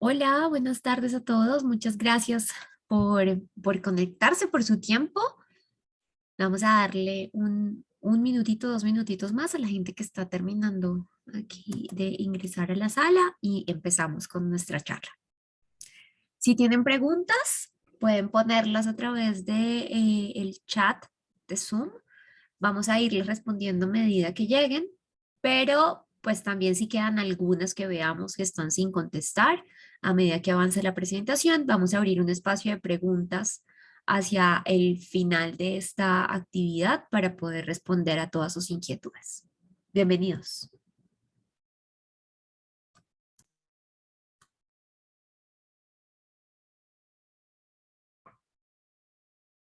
Hola, buenas tardes a todos. Muchas gracias por conectarse, por su tiempo. Vamos a darle un minutito, 2 minutitos más a la gente que está terminando aquí de ingresar a la sala y empezamos con nuestra charla. Si tienen preguntas, pueden ponerlas a través de el chat de Zoom. Vamos a irles respondiendo a medida que lleguen, pero pues también si quedan algunas que veamos que están sin contestar, a medida que avance la presentación, vamos a abrir un espacio de preguntas hacia el final de esta actividad para poder responder a todas sus inquietudes. Bienvenidos.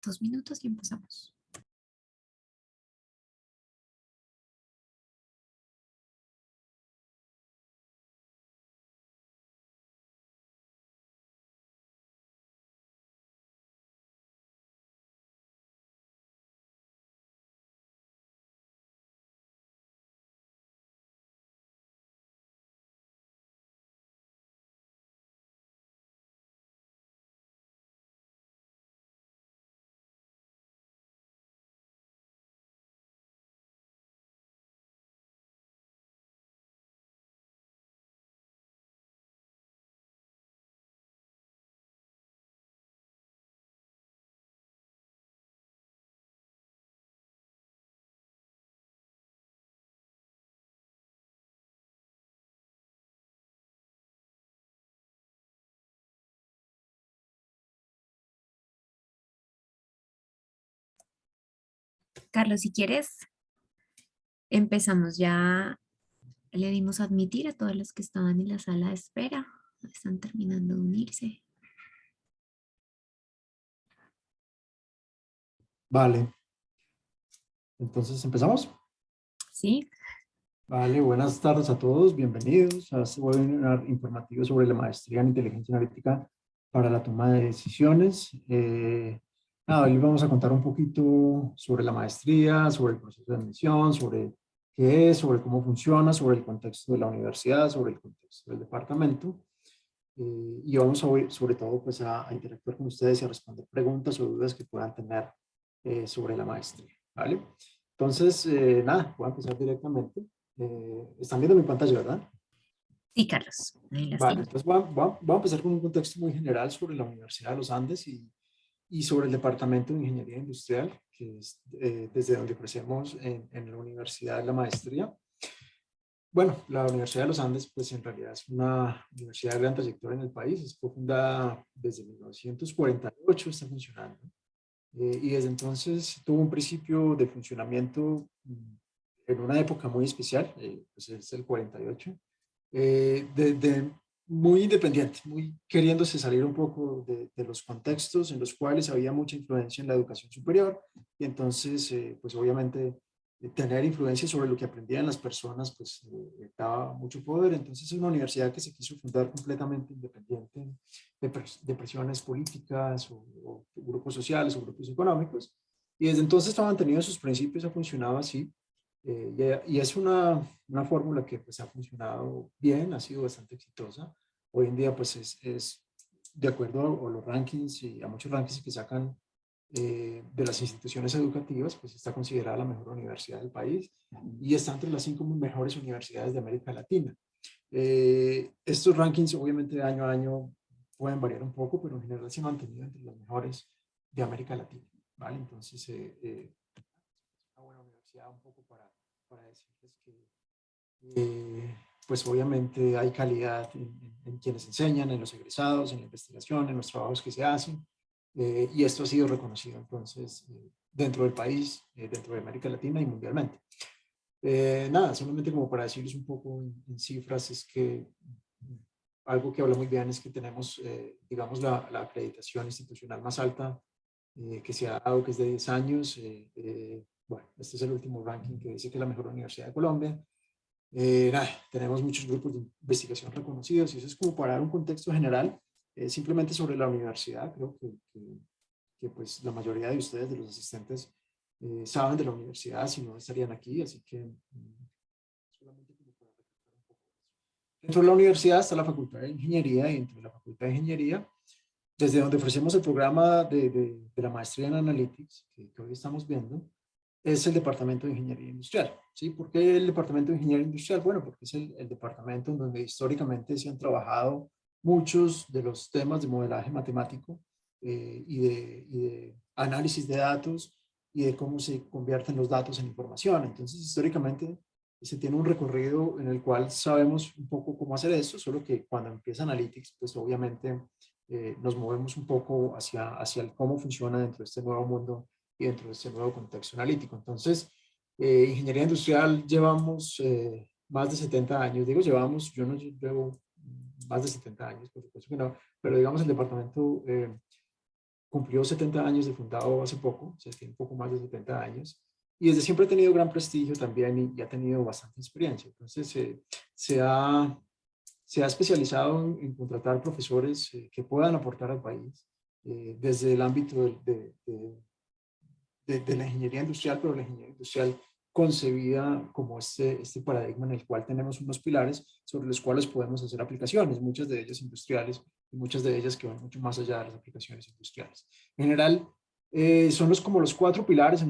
2 minutos y empezamos. Carlos, si quieres, empezamos ya. Le dimos a admitir a todos los que estaban en la sala de espera. Están terminando de unirse. Vale, entonces empezamos. ¿Sí? Vale, buenas tardes a todos, bienvenidos a este webinar informativo sobre la maestría en inteligencia analítica para la toma de decisiones. Hoy vamos a contar un poquito sobre la maestría, sobre el proceso de admisión, sobre qué es, sobre cómo funciona, sobre el contexto de la universidad, sobre el contexto del departamento. Y vamos a, sobre todo pues, a interactuar con ustedes y a responder preguntas o dudas que puedan tener sobre la maestría. ¿Vale? Entonces, nada, voy a empezar directamente. Están viendo mi pantalla, ¿verdad? Sí, Carlos. Ahí las Vale, tengo. entonces voy a empezar con un contexto muy general sobre la Universidad de los Andes y sobre el Departamento de Ingeniería Industrial, que es desde donde ofrecemos en la universidad la maestría. Bueno, la Universidad de los Andes, pues en realidad es una universidad de gran trayectoria en el país. Fue fundada desde 1948, está funcionando. Y desde entonces tuvo un principio de funcionamiento en una época muy especial, pues es el 48, muy independiente, muy queriéndose salir un poco de los contextos en los cuales había mucha influencia en la educación superior y entonces, pues obviamente, tener influencia sobre lo que aprendían las personas, pues daba mucho poder. Entonces es una universidad que se quiso fundar completamente independiente de presiones políticas o grupos sociales o grupos económicos. Y desde entonces ha mantenido sus principios, ha funcionado así. Y es una fórmula que pues, ha funcionado bien, ha sido bastante exitosa. Hoy en día pues es de acuerdo a los rankings y a muchos rankings que sacan de las instituciones educativas, pues está considerada la mejor universidad del país y está entre las 5 mejores universidades de América Latina. Estos rankings obviamente de año a año pueden variar un poco, pero en general se han mantenido entre las mejores de América Latina, ¿vale? Entonces, una buena universidad un poco para decirles que, pues obviamente hay calidad en quienes enseñan, en los egresados, en la investigación, en los trabajos que se hacen, y esto ha sido reconocido entonces dentro del país, dentro de América Latina y mundialmente. Nada, solamente como para decirles un poco en cifras, es que algo que habla muy bien es que tenemos, digamos, la acreditación institucional más alta que se ha dado, que es de 10 años. Bueno, este es el último ranking que dice que es la mejor universidad de Colombia. Nada, tenemos muchos grupos de investigación reconocidos y eso es como para dar un contexto general, simplemente sobre la universidad. Creo que pues la mayoría de ustedes, de los asistentes, saben de la universidad, si no estarían aquí, así que solamente como para recordar un poco eso. Dentro de la universidad está la Facultad de Ingeniería y dentro de la Facultad de Ingeniería, desde donde ofrecemos el programa de la maestría en Analytics, que hoy estamos viendo, es el Departamento de Ingeniería Industrial. ¿Sí? ¿Por qué el Departamento de Ingeniería Industrial? Bueno, porque es el departamento en donde históricamente se han trabajado muchos de los temas de modelaje matemático y de análisis de datos y de cómo se convierten los datos en información. Entonces, históricamente se tiene un recorrido en el cual sabemos un poco cómo hacer esto, solo que cuando empieza Analytics, pues obviamente nos movemos un poco hacia el cómo funciona dentro de este nuevo mundo y dentro de este nuevo contexto analítico. Entonces, ingeniería industrial llevamos más de 70 años, digo llevamos, yo no llevo más de 70 años, por supuesto que no, pero digamos el departamento cumplió 70 años de fundado hace poco, o sea, tiene un poco más de 70 años, y desde siempre ha tenido gran prestigio también y ha tenido bastante experiencia. Entonces, se ha especializado en contratar profesores que puedan aportar al país desde el ámbito de la ingeniería industrial, pero la ingeniería industrial concebida como este paradigma en el cual tenemos unos pilares sobre los cuales podemos hacer aplicaciones, muchas de ellas industriales y muchas de ellas que van mucho más allá de las aplicaciones industriales. En general, son como los cuatro pilares en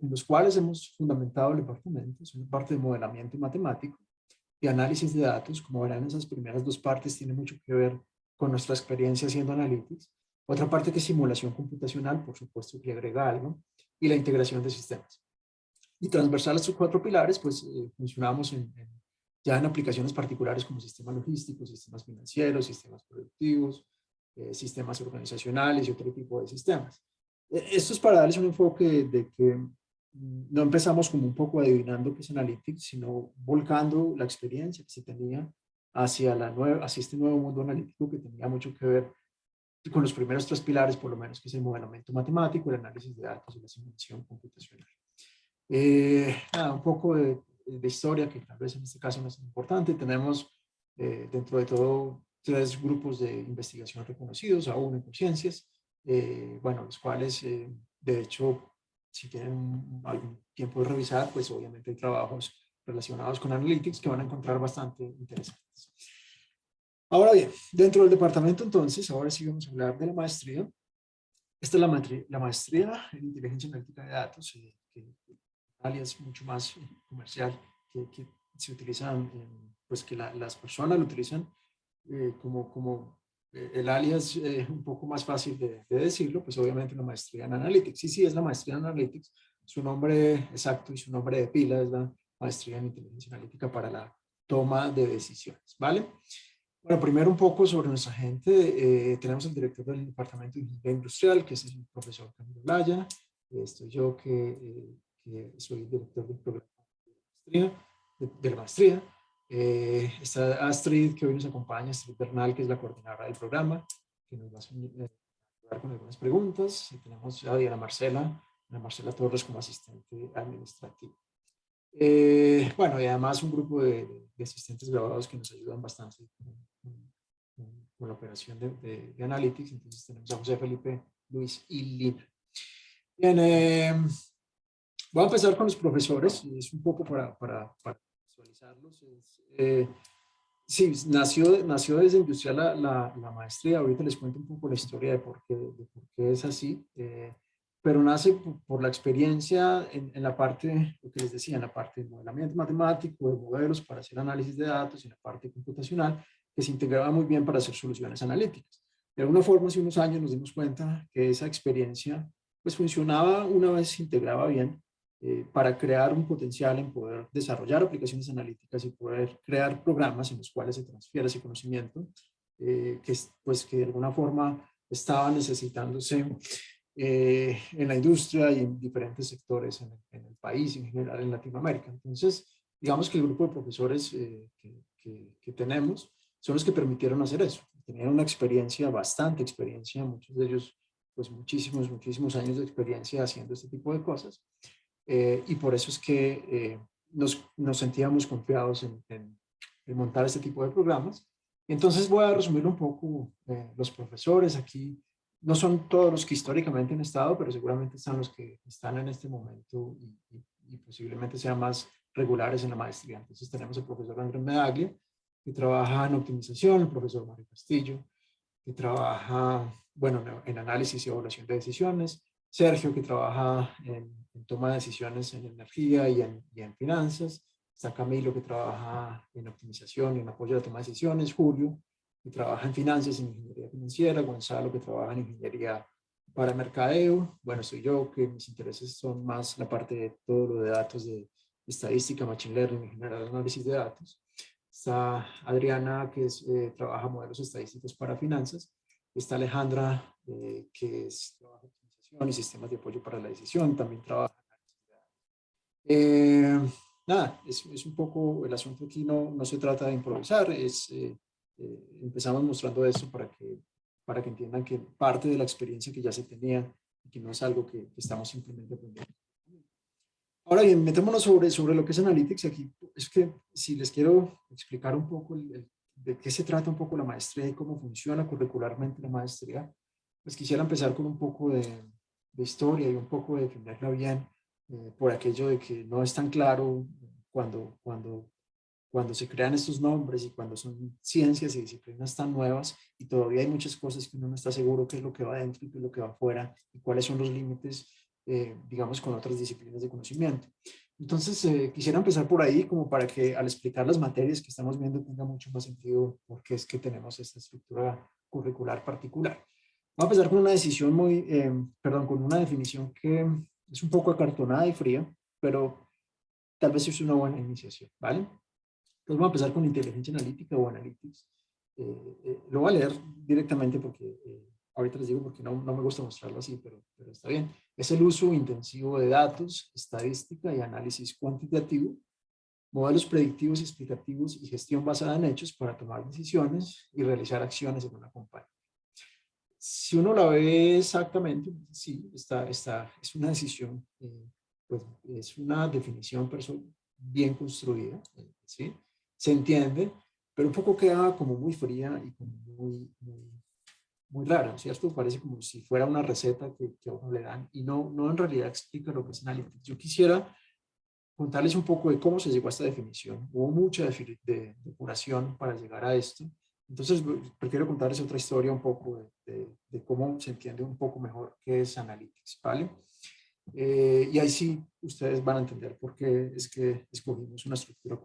los cuales hemos fundamentado el departamento. Son la parte de modelamiento matemático y análisis de datos. Como verán, esas primeras dos partes tienen mucho que ver con nuestra experiencia haciendo analytics. Otra parte que es simulación computacional, por supuesto que agrega algo, y la integración de sistemas. Y transversal a estos cuatro pilares, pues funcionamos ya en aplicaciones particulares como sistemas logísticos, sistemas financieros, sistemas productivos, sistemas organizacionales y otro tipo de sistemas. Esto es para darles un enfoque de que no empezamos como un poco adivinando qué es Analytics, sino volcando la experiencia que se tenía hacia este nuevo mundo analítico que tenía mucho que ver con los primeros tres pilares, por lo menos, que es el modelamiento matemático, el análisis de datos y la simulación computacional. Nada, un poco de historia, que tal vez en este caso no es importante. Tenemos dentro de todo tres grupos de investigación reconocidos, aún en conciencias, bueno, los cuales, de hecho, si tienen algún tiempo de revisar, pues obviamente hay trabajos relacionados con Analytics que van a encontrar bastante interesantes. Ahora bien, dentro del departamento entonces, ahora sí vamos a hablar de la maestría. Esta es la maestría en inteligencia analítica de datos, que alias mucho más comercial, que se utilizan, pues que las personas lo utilizan como el alias un poco más fácil de decirlo, pues obviamente una maestría en Analytics. Sí, es la maestría en Analytics. Su nombre exacto y su nombre de pila es la maestría en inteligencia analítica para la toma de decisiones, ¿vale? Bueno, primero un poco sobre nuestra gente. Tenemos el director del Departamento de Ingeniería Industrial, que es el profesor Camilo Laya. Estoy yo, que soy director del programa de la maestría. Está Astrid, que hoy nos acompaña, Astrid Bernal, que es la coordinadora del programa, que nos va a ayudar con algunas preguntas. Y tenemos a Diana Marcela Torres como asistente administrativa. Bueno, y además un grupo de asistentes graduados que nos ayudan bastante con la operación de Analytics. Entonces tenemos a José Felipe, Luis y Lina. Bien, voy a empezar con los profesores, es un poco para visualizarlos. Sí, nació desde industrial la maestría. Ahorita les cuento un poco la historia de por qué es así. Pero nace por la experiencia en la parte, lo que les decía, en la parte de modelamiento matemático, de modelos para hacer análisis de datos y en la parte computacional, que se integraba muy bien para hacer soluciones analíticas. De alguna forma, hace unos años nos dimos cuenta que esa experiencia pues funcionaba una vez se integraba bien para crear un potencial en poder desarrollar aplicaciones analíticas y poder crear programas en los cuales se transfiera ese conocimiento pues, que de alguna forma estaba necesitándose en la industria y en diferentes sectores en el país y en general en Latinoamérica. Entonces, digamos que el grupo de profesores que tenemos son los que permitieron hacer eso. Tenían una experiencia, bastante experiencia, muchos de ellos, pues muchísimos años de experiencia haciendo este tipo de cosas. Y por eso es que nos sentíamos confiados en montar este tipo de programas. Entonces voy a resumir un poco los profesores aquí. No son todos los que históricamente han estado, pero seguramente están los que están en este momento y posiblemente sean más regulares en la maestría. Entonces tenemos al profesor Andrés Medaglia, que trabaja en optimización, el profesor Mario Castillo, que trabaja, bueno, en análisis y evaluación de decisiones, Sergio, que trabaja en toma de decisiones en energía y en finanzas, está Camilo, que trabaja en optimización y en apoyo a la toma de decisiones, Julio, que trabaja en finanzas y en ingeniería financiera, Gonzalo, que trabaja en ingeniería para mercadeo, bueno, soy yo, que mis intereses son más la parte de todo lo de datos de estadística, machine learning, en general análisis de datos. Está Adriana, que trabaja modelos estadísticos para finanzas. Está Alejandra, que trabaja en optimización y sistemas de apoyo para la decisión. También trabaja en análisis de datos. Nada, es un poco el asunto aquí, no se trata de improvisar, empezamos mostrando esto para que entiendan que parte de la experiencia que ya se tenía y que no es algo que estamos simplemente aprendiendo. Ahora bien, metémonos sobre lo que es Analytics. Aquí es que si les quiero explicar un poco de qué se trata un poco la maestría y cómo funciona curricularmente la maestría, pues quisiera empezar con un poco de historia y un poco de definirla bien, por aquello de que no es tan claro cuando se crean estos nombres y cuando son ciencias y disciplinas tan nuevas y todavía hay muchas cosas que uno no está seguro qué es lo que va adentro y qué es lo que va afuera y cuáles son los límites, digamos, con otras disciplinas de conocimiento. Entonces, quisiera empezar por ahí como para que al explicar las materias que estamos viendo tenga mucho más sentido porque es que tenemos esta estructura curricular particular. Voy a empezar con una decisión con una definición que es un poco acartonada y fría, pero tal vez es una buena iniciación, ¿vale? Entonces vamos a empezar con inteligencia analítica o analytics. Lo voy a leer directamente porque ahorita les digo porque no me gusta mostrarlo así, pero está bien. Es el uso intensivo de datos, estadística y análisis cuantitativo, modelos predictivos y explicativos y gestión basada en hechos para tomar decisiones y realizar acciones en una compañía. Si uno la ve exactamente, sí, es una decisión, pues es una definición bien construida, ¿sí? Se entiende, pero un poco queda como muy fría y como muy rara, ¿cierto? Parece como si fuera una receta que a uno le dan y no en realidad explica lo que es Analytics. Yo quisiera contarles un poco de cómo se llegó a esta definición. Hubo mucha depuración para llegar a esto. Entonces, prefiero contarles otra historia un poco de cómo se entiende un poco mejor qué es Analytics, ¿vale? Y ahí sí ustedes van a entender por qué es que escogimos una estructura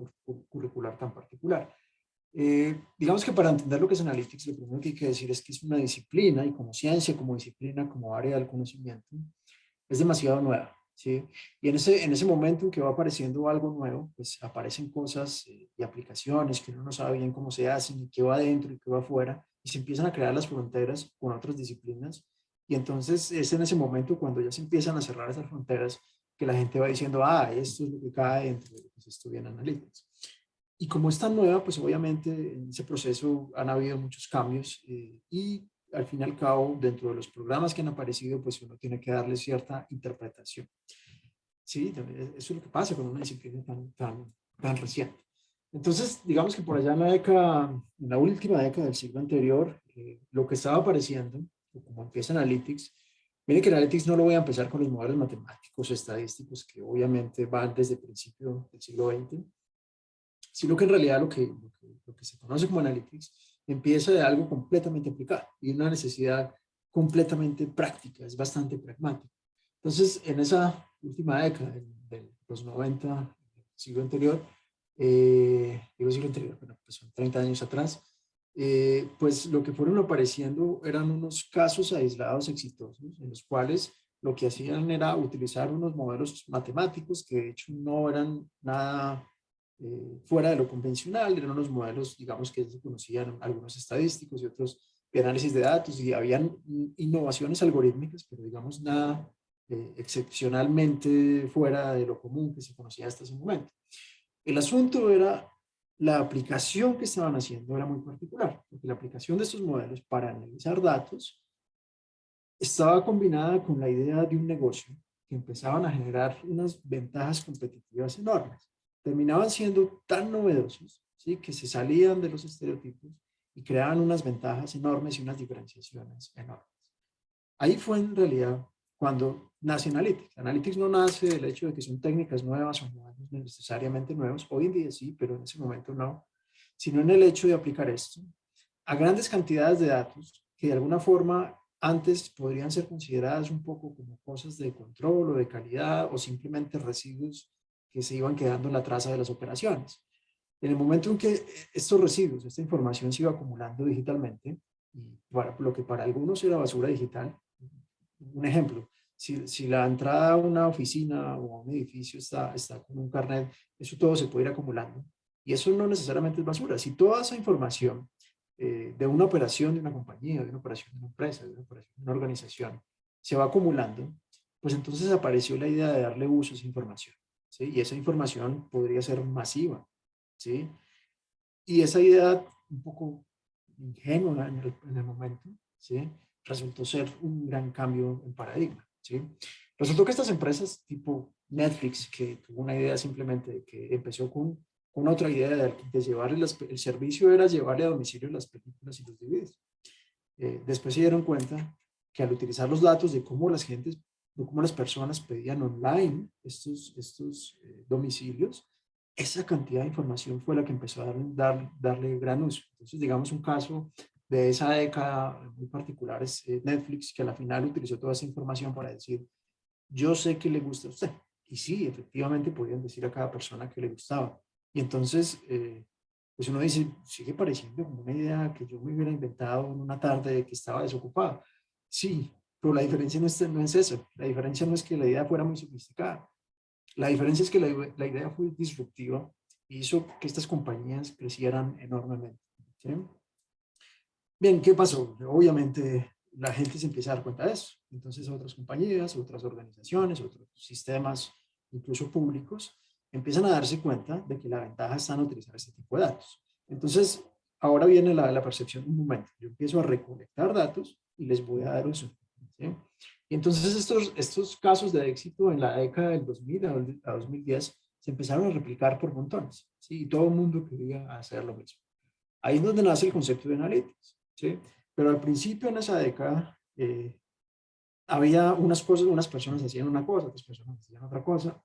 curricular tan particular. Digamos que para entender lo que es Analytics, lo primero que hay que decir es que es una disciplina y como ciencia, como disciplina, como área del conocimiento, es demasiado nueva, ¿sí? Y en ese momento en que va apareciendo algo nuevo, pues aparecen cosas y aplicaciones que uno no sabe bien cómo se hacen y qué va adentro y qué va afuera, y se empiezan a crear las fronteras con otras disciplinas, y entonces es en ese momento cuando ya se empiezan a cerrar esas fronteras que la gente va diciendo, esto es lo que cae dentro de lo que se estudia en Analytics. Y como es tan nueva, pues obviamente en ese proceso han habido muchos cambios y al fin y al cabo, dentro de los programas que han aparecido, pues uno tiene que darle cierta interpretación. Sí, eso es lo que pasa con una disciplina tan reciente. Entonces, digamos que por allá en la última década del siglo anterior, lo que estaba apareciendo, o como empieza Analytics, mire que Analytics no lo voy a empezar con los modelos matemáticos o estadísticos que obviamente van desde el principio del siglo XX, sino que en realidad lo que se conoce como Analytics empieza de algo completamente aplicado y una necesidad completamente práctica, es bastante pragmático. Entonces, en esa última década de los 90, siglo anterior, siglo anterior, bueno, pues son 30 años atrás, pues lo que fueron apareciendo eran unos casos aislados exitosos en los cuales lo que hacían era utilizar unos modelos matemáticos que de hecho no eran nada fuera de lo convencional, eran unos modelos, digamos, que se conocían algunos estadísticos y otros de análisis de datos y habían innovaciones algorítmicas, pero digamos nada excepcionalmente fuera de lo común que se conocía hasta ese momento. El asunto era la aplicación que estaban haciendo era muy particular, porque la aplicación de estos modelos para analizar datos estaba combinada con la idea de un negocio que empezaban a generar unas ventajas competitivas enormes. Terminaban siendo tan novedosos, ¿sí?, que se salían de los estereotipos y creaban unas ventajas enormes y unas diferenciaciones enormes. Ahí fue en realidad cuando nace Analytics. Analytics no nace del hecho de que son técnicas nuevas o modelos necesariamente nuevos. Hoy en día sí, pero en ese momento no. sino en el hecho de aplicar esto a grandes cantidades de datos que de alguna forma antes podrían ser consideradas un poco como cosas de control o de calidad o simplemente residuos que se iban quedando en la traza de las operaciones. En el momento en que estos residuos, esta información se iba acumulando digitalmente, y para lo que para algunos era basura digital, un ejemplo, si la entrada a una oficina o a un edificio está con un carnet, eso todo se puede ir acumulando. Y eso no necesariamente es basura. Si toda esa información de una operación de una compañía, de una operación de una empresa, de una operación de una organización, se va acumulando, pues entonces apareció la idea de darle uso a esa información, ¿sí? Y esa información podría ser masiva, ¿sí? Y esa idea un poco ingenua en el momento, ¿sí? Resultó ser un gran cambio en paradigma, ¿sí? Resultó que estas empresas tipo Netflix, que tuvo una idea simplemente de que empezó con otra idea de llevarle el servicio era llevarle a domicilio las películas y los DVDs. Después se dieron cuenta que al utilizar los datos de cómo las gentes, de cómo las personas pedían online estos domicilios, esa cantidad de información fue la que empezó a darle gran uso. Entonces, digamos, un caso de esa década muy particular es Netflix, que a la final utilizó toda esa información para decir, yo sé que le gusta a usted. Y sí, efectivamente podían decir a cada persona que le gustaba. Y entonces, pues uno dice, sigue pareciendo como una idea que yo me hubiera inventado en una tarde que estaba desocupado. Sí, pero la diferencia no es eso. La diferencia no es que la idea fuera muy sofisticada. La diferencia es que la idea fue disruptiva y hizo que estas compañías crecieran enormemente. ¿Sí? Bien, ¿qué pasó? Obviamente la gente se empieza a dar cuenta de eso. Entonces otras compañías, otras organizaciones, otros sistemas, incluso públicos, empiezan a darse cuenta de que la ventaja está en utilizar este tipo de datos. Entonces, ahora viene la percepción, un momento, yo empiezo a recolectar datos y les voy a dar uso. ¿Sí? Y entonces estos casos de éxito en la década del 2000 a 2010 se empezaron a replicar por montones. ¿Sí? Y todo el mundo quería hacer lo mismo. Ahí es donde nace el concepto de analytics, ¿sí? Pero al principio en esa década había unas cosas, unas personas hacían una cosa, otras personas hacían otra cosa.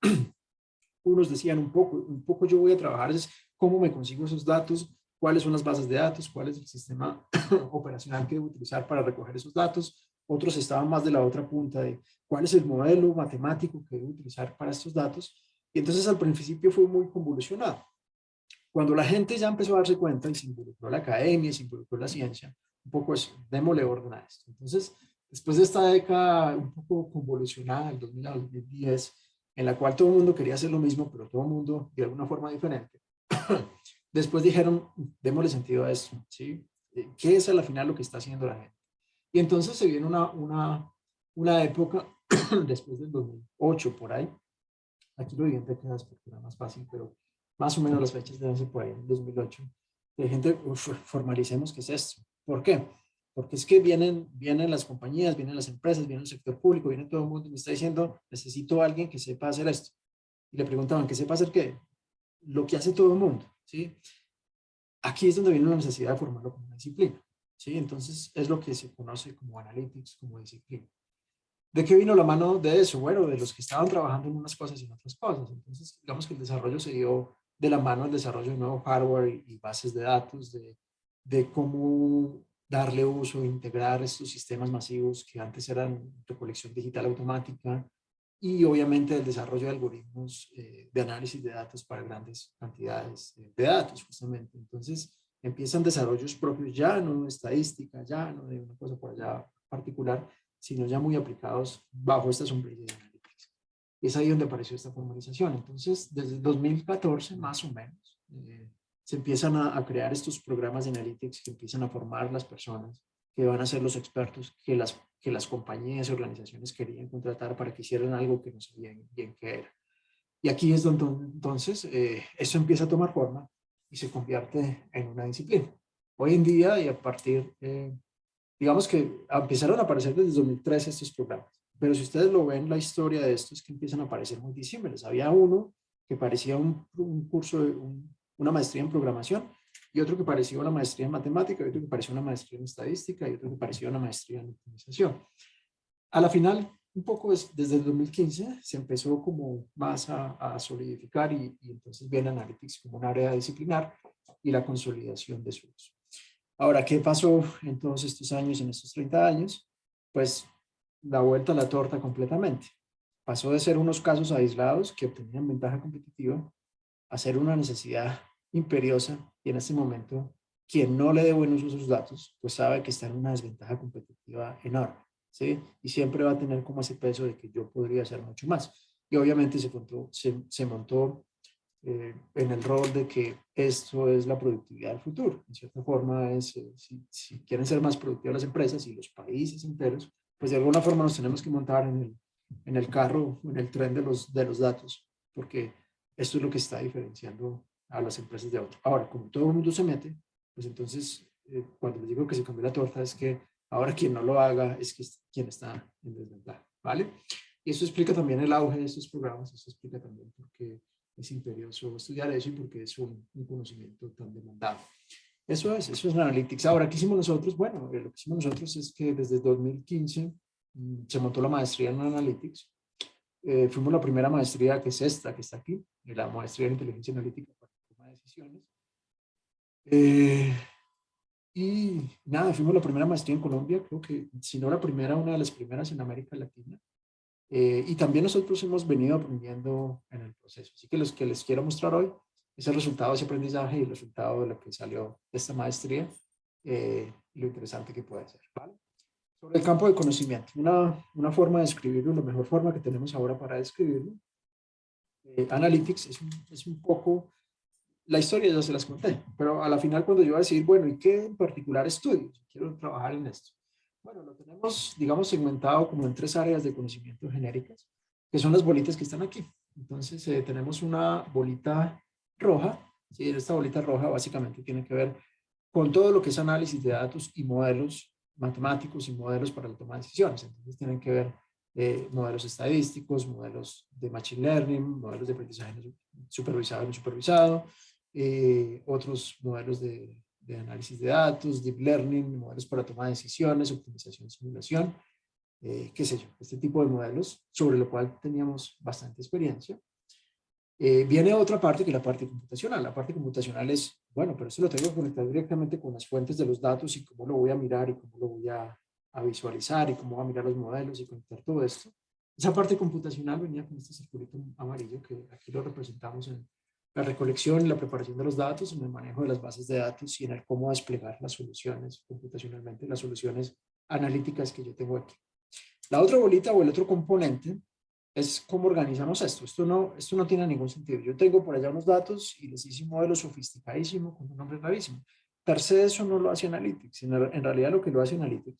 Unos decían un poco yo voy a trabajar es cómo me consigo esos datos, cuáles son las bases de datos, cuál es el sistema operacional que debo utilizar para recoger esos datos. Otros estaban más de la otra punta de cuál es el modelo matemático que debo utilizar para estos datos. Y entonces al principio fue muy convolucionado. Cuando la gente ya empezó a darse cuenta y se involucró la academia, se involucró la ciencia, un poco es, démosle orden a esto. Entonces, después de esta década un poco convolucionada, el 2000 al 2010, en la cual todo el mundo quería hacer lo mismo, pero todo el mundo de alguna forma diferente, después dijeron, démosle sentido a esto, ¿sí? ¿Qué es a la final lo que está haciendo la gente? Y entonces se viene una época, después del 2008 por ahí, aquí lo evidente queda porque era más fácil, pero más o menos las fechas deben ser por ahí, en 2008, de gente, formalicemos qué es esto. ¿Por qué? Porque es que vienen las compañías, vienen las empresas, viene el sector público, viene todo el mundo y me está diciendo, necesito a alguien que sepa hacer esto. Y le preguntaban, ¿que sepa hacer qué? Lo que hace todo el mundo, ¿sí? Aquí es donde viene la necesidad de formarlo como una disciplina, ¿sí? Entonces es lo que se conoce como analytics, como disciplina. ¿De qué vino la mano de eso? Bueno, de los que estaban trabajando en unas cosas y en otras cosas. Entonces, digamos que el desarrollo se dio de la mano del desarrollo de nuevo hardware y bases de datos, de cómo darle uso, integrar estos sistemas masivos que antes eran recolección digital automática y obviamente el desarrollo de algoritmos de análisis de datos para grandes cantidades de datos, justamente. Entonces, empiezan desarrollos propios ya, no de estadística, ya no de una cosa por allá particular, sino ya muy aplicados bajo esta sombrilla de Analytics. Y es ahí donde apareció esta formalización. Entonces, desde el 2014, más o menos, se empiezan a crear estos programas de Analytics que empiezan a formar las personas que van a ser los expertos que las compañías y organizaciones querían contratar para que hicieran algo que no sabían bien qué era. Y aquí es donde entonces eso empieza a tomar forma y se convierte en una disciplina. Hoy en día y a partir digamos que empezaron a aparecer desde 2013 estos programas, pero si ustedes lo ven, la historia de estos que empiezan a aparecer muy disímiles. Había uno que parecía un curso, una maestría en programación, y otro que parecía una maestría en matemática, y otro que parecía una maestría en estadística, y otro que parecía una maestría en optimización. A la final, un poco desde el 2015 se empezó como más a solidificar y entonces viene Analytics como un área disciplinar y la consolidación de su uso. Ahora, ¿qué pasó en todos estos años, en estos 30 años? Pues la vuelta a la torta completamente. Pasó de ser unos casos aislados que obtenían ventaja competitiva a ser una necesidad imperiosa, y en este momento quien no le dé buen uso a sus datos, pues sabe que está en una desventaja competitiva enorme, ¿sí? Y siempre va a tener como ese peso de que yo podría hacer mucho más. Y obviamente se montó en el rol de que esto es la productividad del futuro. En cierta forma, si quieren ser más productivas las empresas y los países enteros, pues de alguna forma nos tenemos que montar en el carro, en el tren de los datos, porque esto es lo que está diferenciando a las empresas de otras. Ahora, como todo el mundo se mete, pues entonces, cuando les digo que se cambió la torta, es que ahora quien no lo haga es que quien está en desventaja, ¿vale? Y eso explica también el auge de estos programas, eso explica también por qué es imperioso estudiar eso y porque es un conocimiento tan demandado. Eso es Analytics. Ahora, ¿qué hicimos nosotros? Bueno, lo que hicimos nosotros es que desde 2015 se montó la maestría en Analytics. Fuimos la primera maestría, que es esta, que está aquí, la maestría en inteligencia analítica para la toma de decisiones. Y nada, fuimos la primera maestría en Colombia, creo que si no la primera, una de las primeras en América Latina. Y también nosotros hemos venido aprendiendo en el proceso. Así que los que les quiero mostrar hoy es el resultado de ese aprendizaje y el resultado de lo que salió de esta maestría, y lo interesante que puede ser, ¿vale? Sobre el campo de conocimiento, una forma de describirlo, la mejor forma que tenemos ahora para describirlo, Analytics es un poco, la historia ya se las conté, pero a la final cuando yo voy a decir, bueno, ¿y qué en particular estudio? Quiero trabajar en esto. Bueno, lo tenemos, digamos, segmentado como en 3 áreas de conocimiento genéricas, que son las bolitas que están aquí. Entonces, tenemos una bolita roja, ¿sí? Esta bolita roja básicamente tiene que ver con todo lo que es análisis de datos y modelos matemáticos y modelos para la toma de decisiones. Entonces, tienen que ver modelos estadísticos, modelos de machine learning, modelos de aprendizaje supervisado y no supervisado, otros modelos de análisis de datos, deep learning, modelos para toma de decisiones, optimización, simulación, qué sé yo, este tipo de modelos, sobre lo cual teníamos bastante experiencia. Viene otra parte, que es la parte computacional. La parte computacional es, bueno, pero eso lo tengo que conectar directamente con las fuentes de los datos y cómo lo voy a mirar y cómo lo voy a visualizar y cómo voy a mirar los modelos y conectar todo esto. Esa parte computacional venía con este circulito amarillo que aquí lo representamos en la recolección y la preparación de los datos, en el manejo de las bases de datos y en el cómo desplegar las soluciones computacionalmente, las soluciones analíticas que yo tengo aquí. La otra bolita o el otro componente es cómo organizamos esto. Esto no tiene ningún sentido. Yo tengo por allá unos datos y les hice un modelo sofisticadísimo con un nombre rarísimo. Per se eso no lo hace Analytics. En realidad lo que lo hace Analytics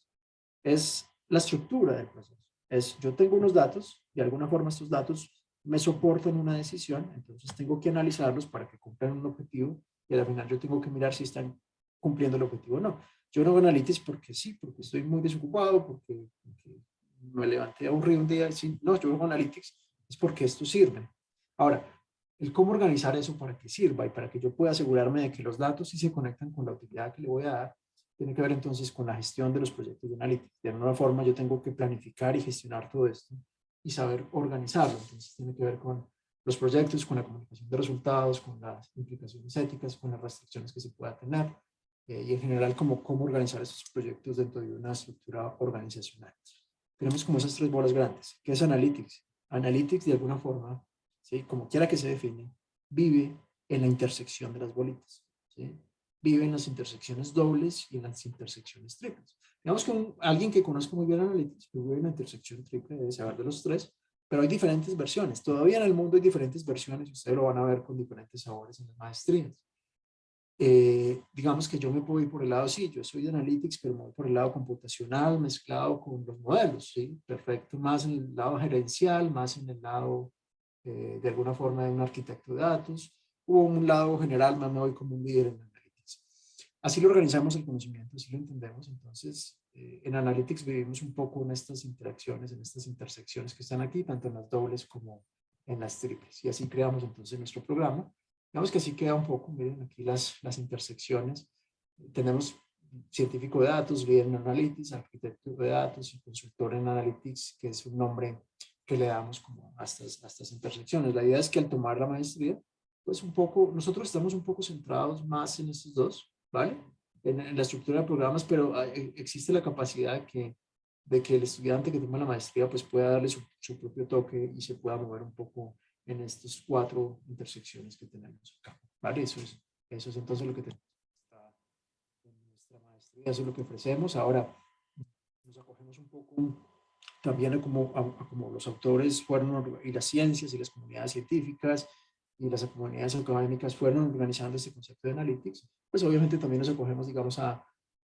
es la estructura del proceso. Es yo tengo unos datos, de alguna forma estos datos me soportan una decisión, entonces tengo que analizarlos para que cumplan un objetivo y al final yo tengo que mirar si están cumpliendo el objetivo o no. Yo no hago Analytics porque sí, porque estoy muy desocupado, porque me levanté aburrido un día y sí, no, yo hago Analytics, es porque esto sirve. Ahora, el cómo organizar eso para que sirva y para que yo pueda asegurarme de que los datos sí se conectan con la utilidad que le voy a dar, tiene que ver entonces con la gestión de los proyectos de Analytics. De alguna forma yo tengo que planificar y gestionar todo esto y saber organizarlo. Entonces tiene que ver con los proyectos, con la comunicación de resultados, con las implicaciones éticas, con las restricciones que se pueda tener, y en general cómo organizar esos proyectos dentro de una estructura organizacional. Tenemos como esas 3 bolas grandes. ¿Qué es Analytics? Analytics de alguna forma, ¿sí? Como quiera que se define, vive en la intersección de las bolitas, ¿sí? Vive en las intersecciones dobles y en las intersecciones triples. Digamos que alguien que conozca muy bien Analytics, que vive en la intersección triple, debe saber de los 3, pero hay diferentes versiones. Todavía en el mundo hay diferentes versiones y ustedes lo van a ver con diferentes sabores en las maestrías. Digamos que yo me puedo ir por el lado, sí, yo soy de Analytics, pero me voy por el lado computacional mezclado con los modelos, ¿sí? Perfecto, más en el lado gerencial, más en el lado, de alguna forma, de un arquitecto de datos, o un lado general, más me voy como un líder en Analytics. Así lo organizamos el conocimiento, así lo entendemos. Entonces, en Analytics vivimos un poco en estas interacciones, en estas intersecciones que están aquí, tanto en las dobles como en las triples. Y así creamos entonces nuestro programa. Digamos que así queda un poco, miren aquí las intersecciones. Tenemos científico de datos, líder en Analytics, arquitecto de datos y consultor en Analytics, que es un nombre que le damos como a estas intersecciones. La idea es que al tomar la maestría, pues un poco, nosotros estamos un poco centrados más en estos dos, ¿vale? En la estructura de programas, pero existe la capacidad de que el estudiante que toma la maestría pues pueda darle su propio toque y se pueda mover un poco en estas cuatro intersecciones que tenemos acá, ¿vale? Eso es entonces lo que tenemos en nuestra maestría, eso es lo que ofrecemos. Ahora, nos acogemos un poco también a como los autores fueron, y las ciencias y las comunidades científicas y las comunidades académicas fueron organizando este concepto de analytics, pues obviamente también nos acogemos, digamos, a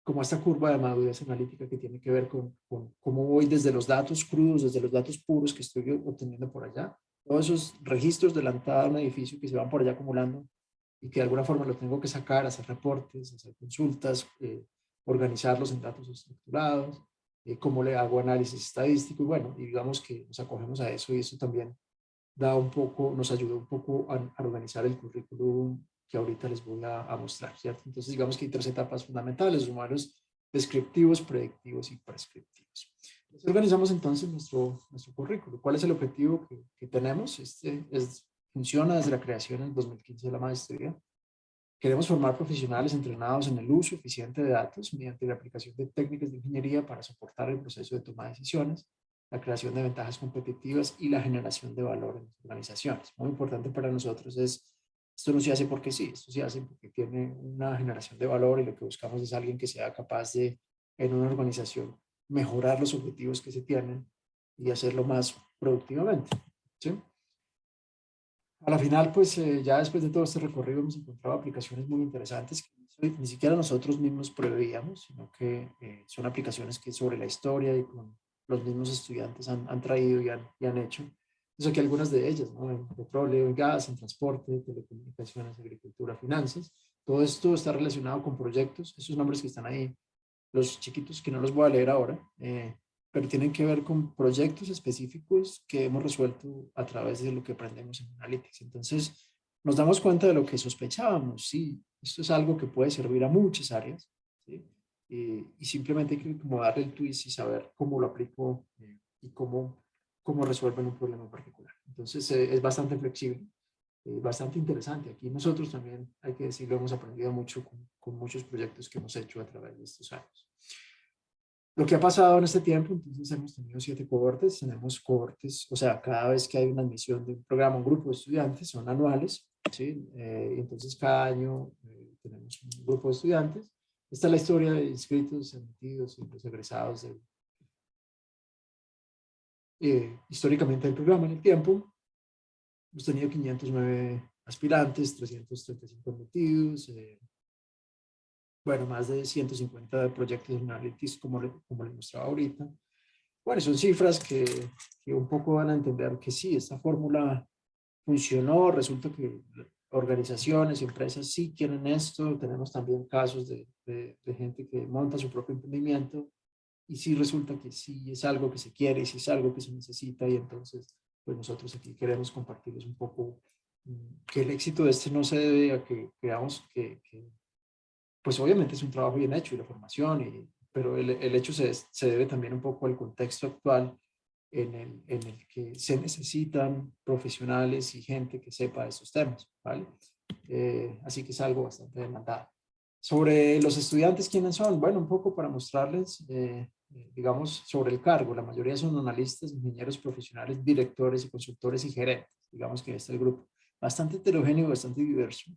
como a esta curva de madurez analítica que tiene que ver con cómo voy desde los datos crudos, desde los datos puros que estoy obteniendo por allá, todos esos registros de la entrada de un edificio que se van por allá acumulando y que de alguna forma lo tengo que sacar, hacer reportes, hacer consultas, organizarlos en datos estructurados, cómo le hago análisis estadístico y bueno, y digamos que nos acogemos a eso y eso también da un poco, nos ayuda un poco a organizar el currículum que ahorita les voy a mostrar, ¿cierto? Entonces digamos que hay tres etapas fundamentales, humanos descriptivos, predictivos y prescriptivos. Entonces, organizamos entonces nuestro currículum. ¿Cuál es el objetivo que tenemos? Funciona desde la creación en 2015 de la maestría. Queremos formar profesionales entrenados en el uso eficiente de datos mediante la aplicación de técnicas de ingeniería para soportar el proceso de toma de decisiones, la creación de ventajas competitivas y la generación de valor en las organizaciones. Muy importante para nosotros esto no se hace porque sí, esto se hace porque tiene una generación de valor y lo que buscamos es alguien que sea capaz de, en una organización, mejorar los objetivos que se tienen y hacerlo más productivamente. ¿Sí? A la final, pues ya después de todo este recorrido hemos encontrado aplicaciones muy interesantes que ni siquiera nosotros mismos preveíamos, sino que son aplicaciones que sobre la historia y con los mismos estudiantes han traído y han hecho. Entonces aquí algunas de ellas, ¿no? En petróleo, en gas, en transporte, telecomunicaciones, agricultura, finanzas. Todo esto está relacionado con proyectos, esos nombres que están ahí, los chiquitos que no los voy a leer ahora, pero tienen que ver con proyectos específicos que hemos resuelto a través de lo que aprendemos en Analytics. Entonces, nos damos cuenta de lo que sospechábamos, sí, esto es algo que puede servir a muchas áreas, ¿sí? Y simplemente hay que como darle el twist y saber cómo lo aplico y cómo resuelven un problema en particular. Entonces, es bastante flexible, bastante interesante. Aquí nosotros también, hay que decirlo, hemos aprendido mucho con muchos proyectos que hemos hecho a través de estos años. Lo que ha pasado en este tiempo, entonces hemos tenido 7 cohortes, tenemos cohortes, o sea, cada vez que hay una admisión de un programa, un grupo de estudiantes, son anuales, ¿sí? Entonces cada año tenemos un grupo de estudiantes. Esta es la historia de inscritos, admitidos y los egresados históricamente del programa en el tiempo. Hemos tenido 509 aspirantes, 335 admitidos, bueno, más de 150 proyectos de Analytics, como les mostraba ahorita. Bueno, son cifras que un poco van a entender que sí, esta fórmula funcionó, resulta que organizaciones y empresas sí quieren esto, tenemos también casos de gente que monta su propio emprendimiento y sí resulta que sí es algo que se quiere y sí es algo que se necesita y entonces pues nosotros aquí queremos compartirles un poco que el éxito de este no se debe a que creamos que pues obviamente es un trabajo bien hecho y la formación, pero el hecho se debe también un poco al contexto actual en el que se necesitan profesionales y gente que sepa de estos temas, ¿vale? Así que es algo bastante demandado. Sobre los estudiantes, ¿quiénes son? Bueno, un poco para mostrarles, digamos, sobre el cargo. La mayoría son analistas, ingenieros profesionales, directores y consultores y gerentes. Digamos que este es el grupo. Bastante heterogéneo y bastante diverso.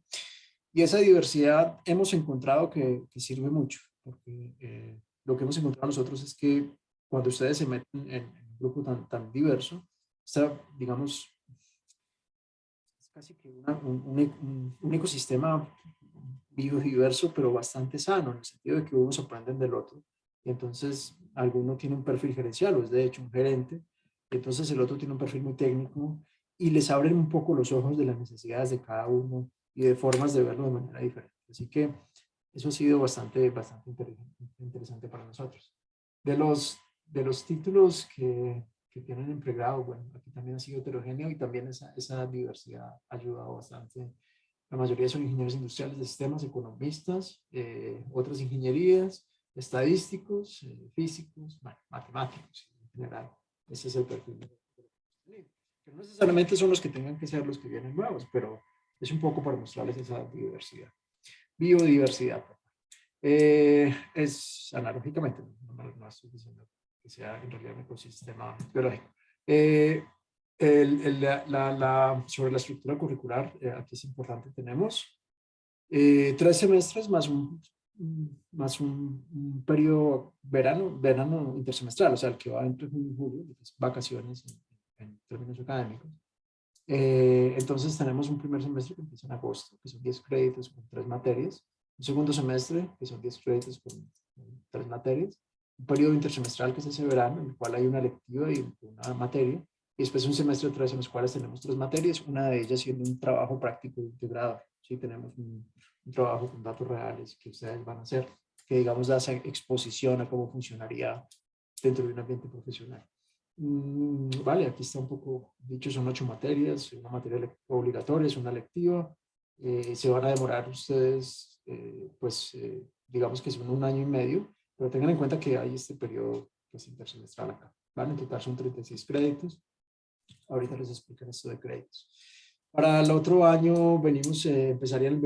Y esa diversidad hemos encontrado que sirve mucho, porque lo que hemos encontrado nosotros es que cuando ustedes se meten en un grupo tan diverso, está, digamos, es casi que un ecosistema biodiverso, pero bastante sano, en el sentido de que unos aprenden del otro. Y entonces, alguno tiene un perfil gerencial, o es de hecho un gerente, y entonces el otro tiene un perfil muy técnico, y les abren un poco los ojos de las necesidades de cada uno y de formas de verlo de manera diferente. Así que eso ha sido bastante interesante para nosotros. De los títulos que tienen en pregrado, bueno, aquí también ha sido heterogéneo y también esa diversidad ha ayudado bastante. La mayoría son ingenieros industriales de sistemas, economistas, otras ingenierías, estadísticos, físicos, bueno, matemáticos en general. Ese es el perfil. Que no necesariamente son los que tengan que ser los que vienen nuevos, pero Es un poco para mostrarles esa biodiversidad. Biodiversidad. Es analógicamente, no estoy diciendo que sea en realidad un ecosistema biológico. Sobre la estructura curricular, aquí es importante, tenemos 3 semestres más un periodo verano intersemestral, o sea, el que va entre junio y julio, que es vacaciones en términos académicos. Entonces tenemos un primer semestre que empieza en agosto, que son 10 créditos con 3 materias, un segundo semestre que son 10 créditos con 3 materias, un periodo intersemestral que es ese verano, en el cual hay una lectiva y una materia, y después un semestre de 3 en los cuales tenemos 3 materias, una de ellas siendo un trabajo práctico integrado. Sí, tenemos un trabajo con datos reales que ustedes van a hacer, que digamos da esa exposición a cómo funcionaría dentro de un ambiente profesional. Vale, aquí está un poco dicho, son 8 materias, una materia obligatoria, es una lectiva, se van a demorar ustedes, digamos que son 1 año y medio, pero tengan en cuenta que hay este periodo pues, intersemestral acá, ¿vale? En total son 36 créditos, ahorita les explican esto de créditos. Para el otro año venimos, empezaría en el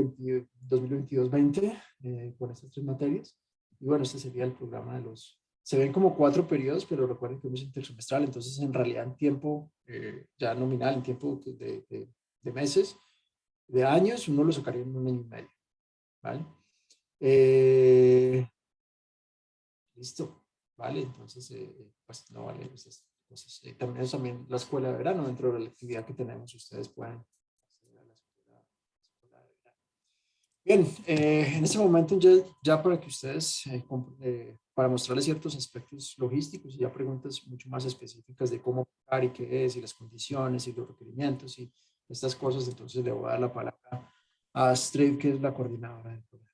2022-20 con estas 3 materias, y bueno, este sería el programa de los... Se ven como 4 periodos, pero recuerden que uno es intersemestral, entonces en realidad en tiempo ya nominal, en tiempo de meses, de años, uno lo sacaría en 1 año y medio, ¿vale? Listo, ¿vale? Entonces, pues no vale esas cosas. También la escuela de verano, dentro de la actividad que tenemos, ustedes pueden acceder a la escuela de verano. Bien, en este momento ya para que ustedes, para mostrarles ciertos aspectos logísticos y ya preguntas mucho más específicas de cómo pagar y qué es, y las condiciones y los requerimientos y estas cosas, entonces le voy a dar la palabra a Astrid, que es la coordinadora del programa.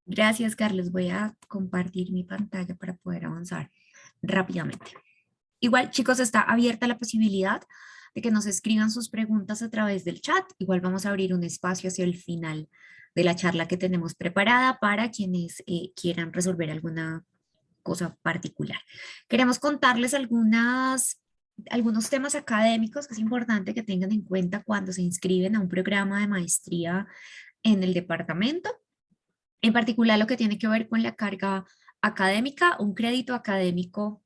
Gracias, Carlos. Voy a compartir mi pantalla para poder avanzar rápidamente. Igual, chicos, está abierta la posibilidad de que nos escriban sus preguntas a través del chat. Igual vamos a abrir un espacio hacia el final de la charla que tenemos preparada para quienes quieran resolver alguna cosa particular. Queremos contarles algunos temas académicos que es importante que tengan en cuenta cuando se inscriben a un programa de maestría en el departamento. En particular, lo que tiene que ver con la carga académica, un crédito académico,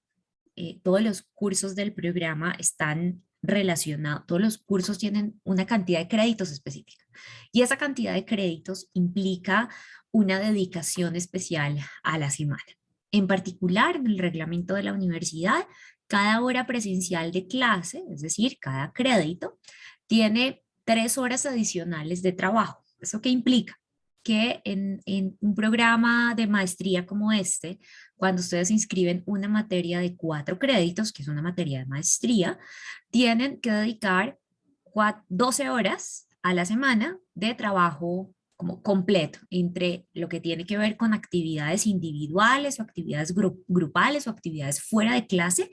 todos los cursos del programa están relacionados, todos los cursos tienen una cantidad de créditos específica y esa cantidad de créditos implica una dedicación especial a la semana. En particular, en el reglamento de la universidad, cada hora presencial de clase, es decir, cada crédito, tiene 3 horas adicionales de trabajo. ¿Eso qué implica? Que en un programa de maestría como este, cuando ustedes inscriben una materia de 4 créditos, que es una materia de maestría, tienen que dedicar 12 horas a la semana de trabajo como completo, entre lo que tiene que ver con actividades individuales o actividades grupales o actividades fuera de clase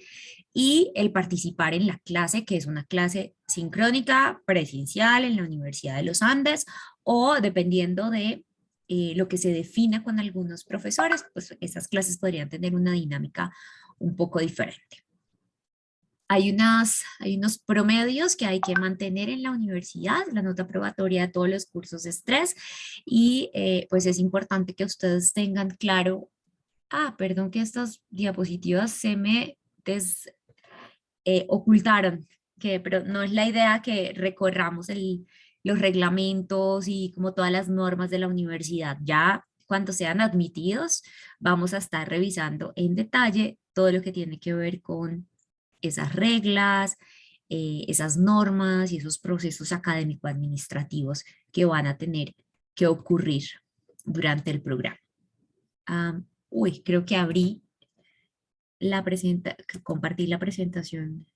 y el participar en la clase, que es una clase sincrónica presencial en la Universidad de los Andes o dependiendo de lo que se defina con algunos profesores, pues esas clases podrían tener una dinámica un poco diferente. Hay unos promedios que hay que mantener en la universidad, la nota probatoria de todos los cursos es 3 y pues es importante que ustedes tengan claro, perdón que estas diapositivas se me ocultaron, pero no es la idea que recorramos los reglamentos y como todas las normas de la universidad. Ya cuando sean admitidos, vamos a estar revisando en detalle todo lo que tiene que ver con esas reglas, esas normas y esos procesos académico-administrativos que van a tener que ocurrir durante el programa. Creo que compartí la presentación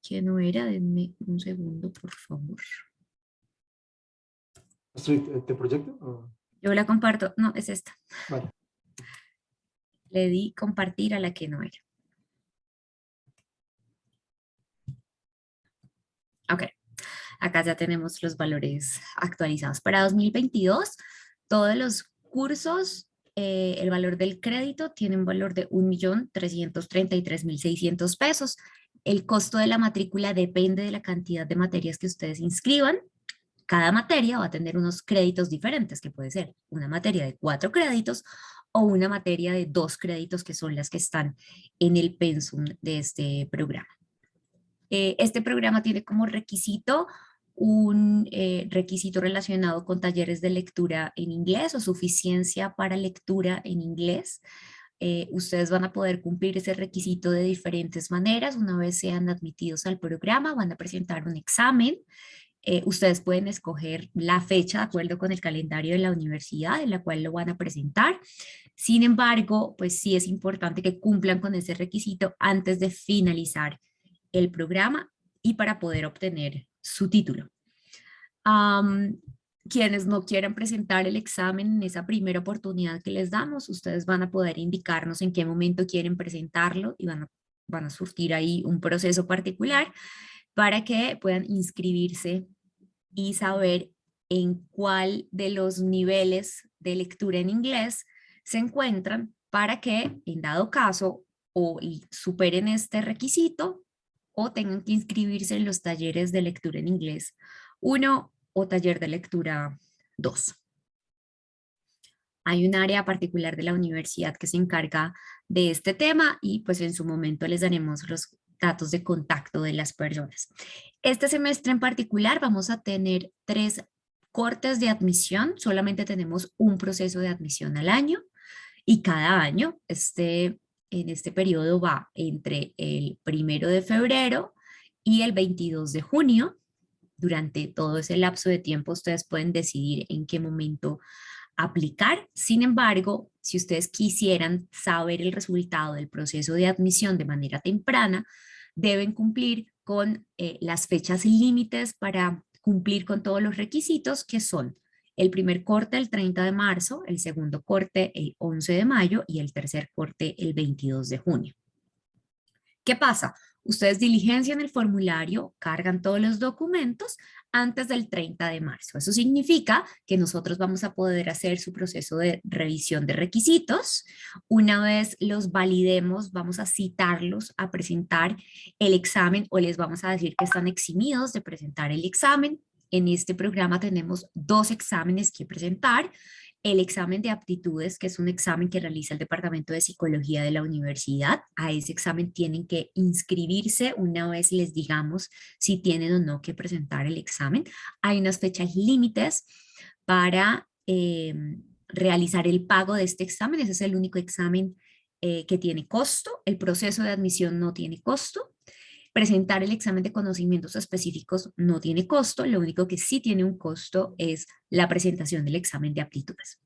que no era. Denme un segundo, por favor. ¿Te proyecto? Yo la comparto. No, es esta. Vale. Le di compartir a la que no era. Ok. Acá ya tenemos los valores actualizados. Para 2022, todos los cursos, el valor del crédito tiene un valor de 1.333.600 pesos. El costo de la matrícula depende de la cantidad de materias que ustedes inscriban. Cada materia va a tener unos créditos diferentes, que puede ser una materia de 4 créditos o una materia de 2 créditos, que son las que están en el pensum de este programa. Este programa tiene como requisito un requisito relacionado con talleres de lectura en inglés o suficiencia para lectura en inglés. Ustedes van a poder cumplir ese requisito de diferentes maneras. Una vez sean admitidos al programa, van a presentar un examen. Ustedes pueden escoger la fecha de acuerdo con el calendario de la universidad en la cual lo van a presentar. Sin embargo, pues sí es importante que cumplan con ese requisito antes de finalizar el programa y para poder obtener su título. Quienes no quieran presentar el examen en esa primera oportunidad que les damos, ustedes van a poder indicarnos en qué momento quieren presentarlo y van a surtir ahí un proceso particular para que puedan inscribirse y saber en cuál de los niveles de lectura en inglés se encuentran para que, en dado caso, o superen este requisito o tengan que inscribirse en los talleres de lectura en inglés 1 o taller de lectura 2. Hay un área particular de la universidad que se encarga de este tema y pues en su momento les daremos los datos de contacto de las personas. Este semestre en particular vamos a tener 3 cortes de admisión, solamente tenemos un proceso de admisión al año y cada año en este periodo va entre el 1 de febrero y el 22 de junio. Durante todo ese lapso de tiempo ustedes pueden decidir en qué momento aplicar. Sin embargo, si ustedes quisieran saber el resultado del proceso de admisión de manera temprana, deben cumplir con las fechas límites para cumplir con todos los requisitos, que son el primer corte el 30 de marzo, el segundo corte el 11 de mayo y el tercer corte el 22 de junio. ¿Qué pasa? Ustedes diligencian el formulario, cargan todos los documentos antes del 30 de marzo. Eso significa que nosotros vamos a poder hacer su proceso de revisión de requisitos. Una vez los validemos, vamos a citarlos a presentar el examen o les vamos a decir que están eximidos de presentar el examen. En este programa tenemos 2 exámenes que presentar. El examen de aptitudes, que es un examen que realiza el Departamento de Psicología de la universidad. A ese examen tienen que inscribirse una vez les digamos si tienen o no que presentar el examen. Hay unas fechas límites para realizar el pago de este examen. Ese es el único examen que tiene costo. El proceso de admisión no tiene costo. Presentar el examen de conocimientos específicos no tiene costo, lo único que sí tiene un costo es la presentación del examen de aptitudes.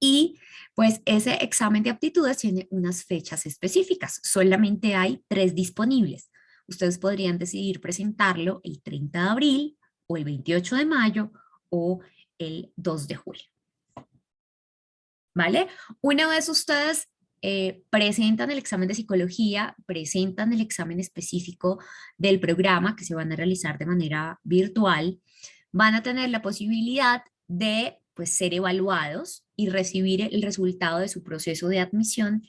Y pues ese examen de aptitudes tiene unas fechas específicas, solamente hay 3 disponibles. Ustedes podrían decidir presentarlo el 30 de abril o el 28 de mayo o el 2 de julio. ¿Vale? Una vez ustedes presentan el examen de psicología, presentan el examen específico del programa que se van a realizar de manera virtual, van a tener la posibilidad de pues, ser evaluados y recibir el resultado de su proceso de admisión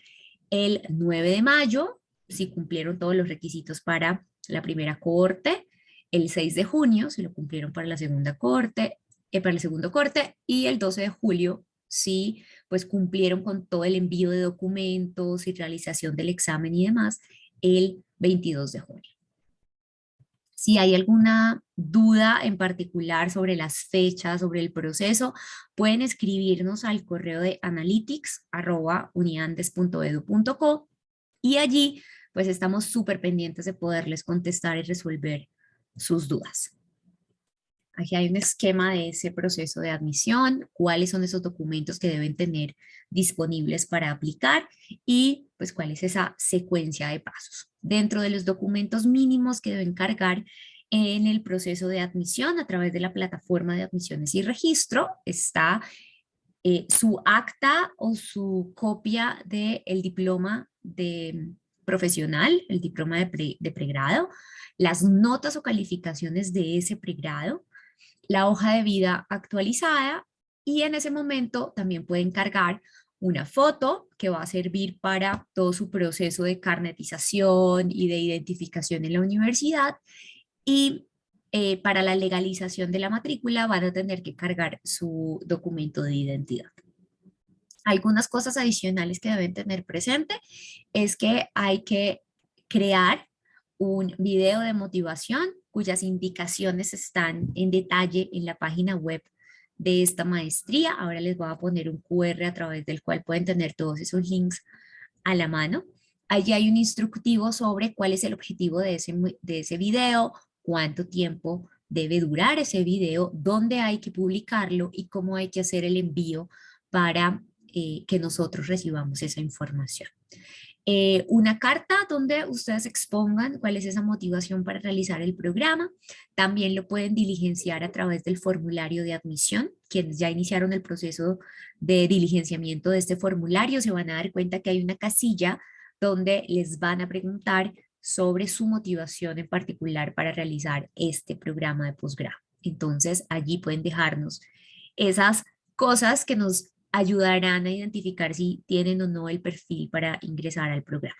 el 9 de mayo, si cumplieron todos los requisitos para la primera cohorte, el 6 de junio, si lo cumplieron para la segunda cohorte, para el segundo corte, y el 12 de julio, si pues cumplieron con todo el envío de documentos y realización del examen y demás, el 22 de junio. Si hay alguna duda en particular sobre las fechas, sobre el proceso, pueden escribirnos al correo de analytics@uniandes.edu.co y allí pues estamos súper pendientes de poderles contestar y resolver sus dudas. Aquí hay un esquema de ese proceso de admisión, cuáles son esos documentos que deben tener disponibles para aplicar y pues cuál es esa secuencia de pasos. Dentro de los documentos mínimos que deben cargar en el proceso de admisión a través de la plataforma de admisiones y registro está su acta o su copia del diploma de profesional, el diploma de pregrado, las notas o calificaciones de ese pregrado, la hoja de vida actualizada y en ese momento también pueden cargar una foto que va a servir para todo su proceso de carnetización y de identificación en la universidad, y para la legalización de la matrícula van a tener que cargar su documento de identidad. Algunas cosas adicionales que deben tener presente es que hay que crear un video de motivación cuyas indicaciones están en detalle en la página web de esta maestría. Ahora les voy a poner un QR a través del cual pueden tener todos esos links a la mano. Allí hay un instructivo sobre cuál es el objetivo de ese video, cuánto tiempo debe durar ese video, dónde hay que publicarlo y cómo hay que hacer el envío para que nosotros recibamos esa información. Una carta donde ustedes expongan cuál es esa motivación para realizar el programa. También lo pueden diligenciar a través del formulario de admisión. Quienes ya iniciaron el proceso de diligenciamiento de este formulario se van a dar cuenta que hay una casilla donde les van a preguntar sobre su motivación en particular para realizar este programa de posgrado. Entonces, allí pueden dejarnos esas cosas que nos ayudarán a identificar si tienen o no el perfil para ingresar al programa.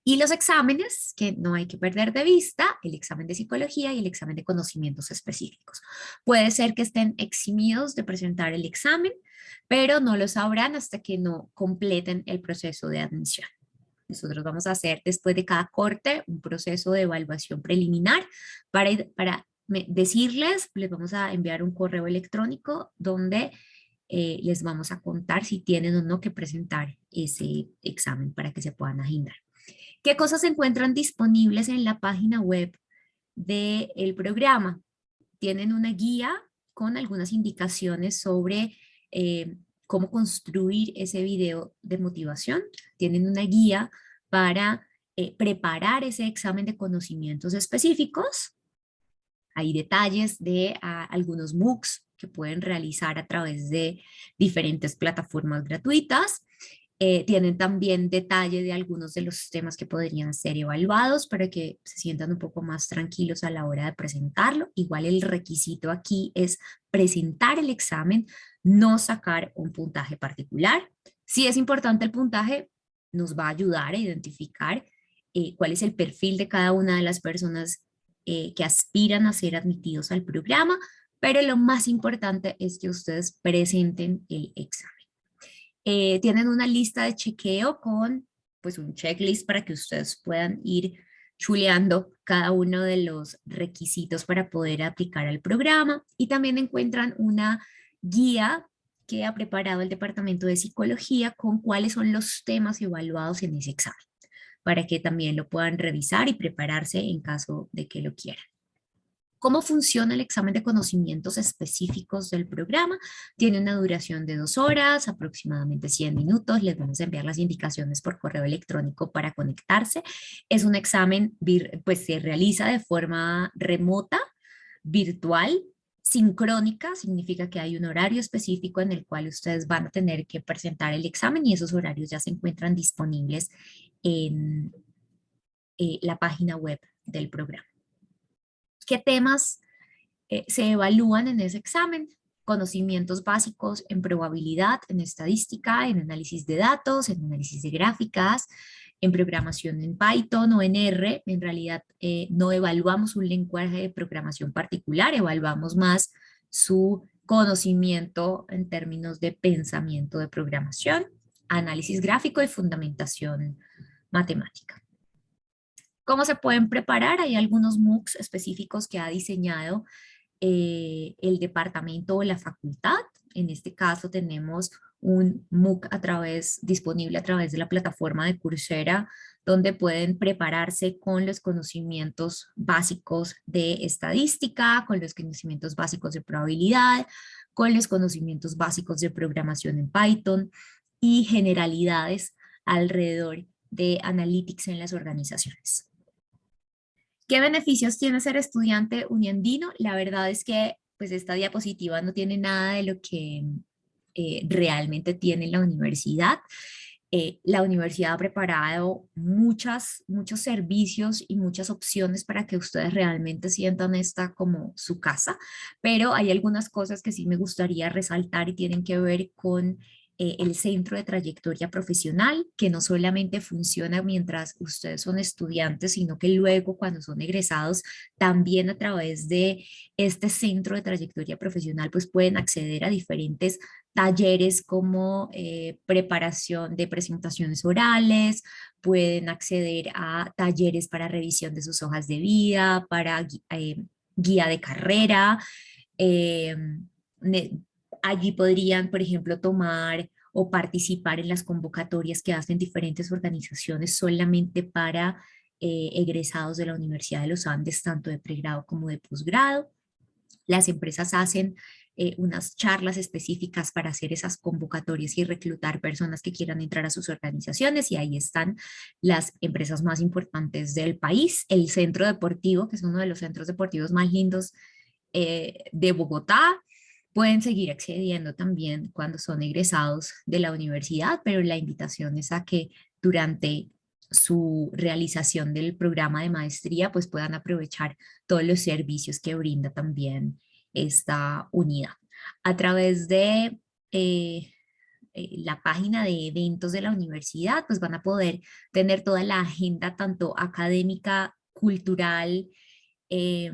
Y los exámenes que no hay que perder de vista, el examen de psicología y el examen de conocimientos específicos. Puede ser que estén eximidos de presentar el examen, pero no lo sabrán hasta que no completen el proceso de admisión. Nosotros vamos a hacer después de cada corte un proceso de evaluación preliminar para decirles, les vamos a enviar un correo electrónico donde les vamos a contar si tienen o no que presentar ese examen para que se puedan agendar. ¿Qué cosas se encuentran disponibles en la página web del programa? Tienen una guía con algunas indicaciones sobre cómo construir ese video de motivación. Tienen una guía para preparar ese examen de conocimientos específicos. Hay detalles de algunos MOOCs que pueden realizar a través de diferentes plataformas gratuitas. Tienen también detalle de algunos de los temas que podrían ser evaluados para que se sientan un poco más tranquilos a la hora de presentarlo. Igual el requisito aquí es presentar el examen, no sacar un puntaje particular. Si es importante el puntaje, nos va a ayudar a identificar cuál es el perfil de cada una de las personas que aspiran a ser admitidos al programa, pero lo más importante es que ustedes presenten el examen. Tienen una lista de chequeo con pues un checklist para que ustedes puedan ir chuleando cada uno de los requisitos para poder aplicar al programa, y también encuentran una guía que ha preparado el Departamento de Psicología con cuáles son los temas evaluados en ese examen, para que también lo puedan revisar y prepararse en caso de que lo quieran. ¿Cómo funciona el examen de conocimientos específicos del programa? Tiene una duración de 2 horas, aproximadamente 100 minutos. Les vamos a enviar las indicaciones por correo electrónico para conectarse. Es un examen, pues se realiza de forma remota, virtual, sincrónica. Significa que hay un horario específico en el cual ustedes van a tener que presentar el examen y esos horarios ya se encuentran disponibles en la página web del programa. ¿Qué temas se evalúan en ese examen? Conocimientos básicos en probabilidad, en estadística, en análisis de datos, en análisis de gráficas, en programación en Python o en R. En realidad no evaluamos un lenguaje de programación particular, evaluamos más su conocimiento en términos de pensamiento de programación, análisis gráfico y fundamentación matemática. ¿Cómo se pueden preparar? Hay algunos MOOCs específicos que ha diseñado el departamento o la facultad. En este caso tenemos un MOOC disponible a través de la plataforma de Coursera, donde pueden prepararse con los conocimientos básicos de estadística, con los conocimientos básicos de probabilidad, con los conocimientos básicos de programación en Python y generalidades alrededor de analytics en las organizaciones. ¿Qué beneficios tiene ser estudiante uniandino? La verdad es que pues esta diapositiva no tiene nada de lo que realmente tiene la universidad. La universidad ha preparado muchos servicios y muchas opciones para que ustedes realmente sientan esta como su casa, pero hay algunas cosas que sí me gustaría resaltar y tienen que ver con el centro de trayectoria profesional, que no solamente funciona mientras ustedes son estudiantes, sino que luego cuando son egresados, también a través de este centro de trayectoria profesional, pues pueden acceder a diferentes talleres como preparación de presentaciones orales, pueden acceder a talleres para revisión de sus hojas de vida, para guía de carrera. eh, ne- Allí podrían, por ejemplo, tomar o participar en las convocatorias que hacen diferentes organizaciones solamente para egresados de la Universidad de los Andes, tanto de pregrado como de posgrado. Las empresas hacen unas charlas específicas para hacer esas convocatorias y reclutar personas que quieran entrar a sus organizaciones, y ahí están las empresas más importantes del país. El Centro Deportivo, que es uno de los centros deportivos más lindos de Bogotá. Pueden seguir accediendo también cuando son egresados de la universidad, pero la invitación es a que durante su realización del programa de maestría pues puedan aprovechar todos los servicios que brinda también esta unidad. A través de la página de eventos de la universidad, pues van a poder tener toda la agenda tanto académica, cultural, eh,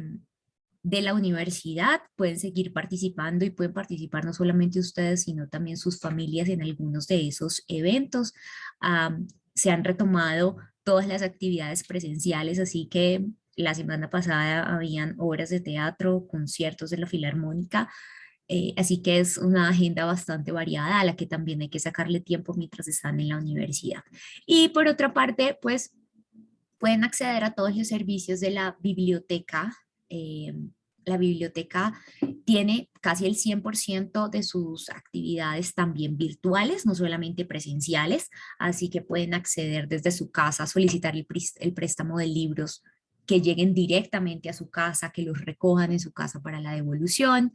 de la universidad. Pueden seguir participando y pueden participar no solamente ustedes, sino también sus familias en algunos de esos eventos. Se han retomado todas las actividades presenciales, así que la semana pasada habían obras de teatro, conciertos de la Filarmónica, así que es una agenda bastante variada a la que también hay que sacarle tiempo mientras están en la universidad. Y por otra parte, pues pueden acceder a todos los servicios de la biblioteca. La biblioteca tiene casi el 100% de sus actividades también virtuales, no solamente presenciales, así que pueden acceder desde su casa, solicitar el préstamo de libros que lleguen directamente a su casa, que los recojan en su casa para la devolución.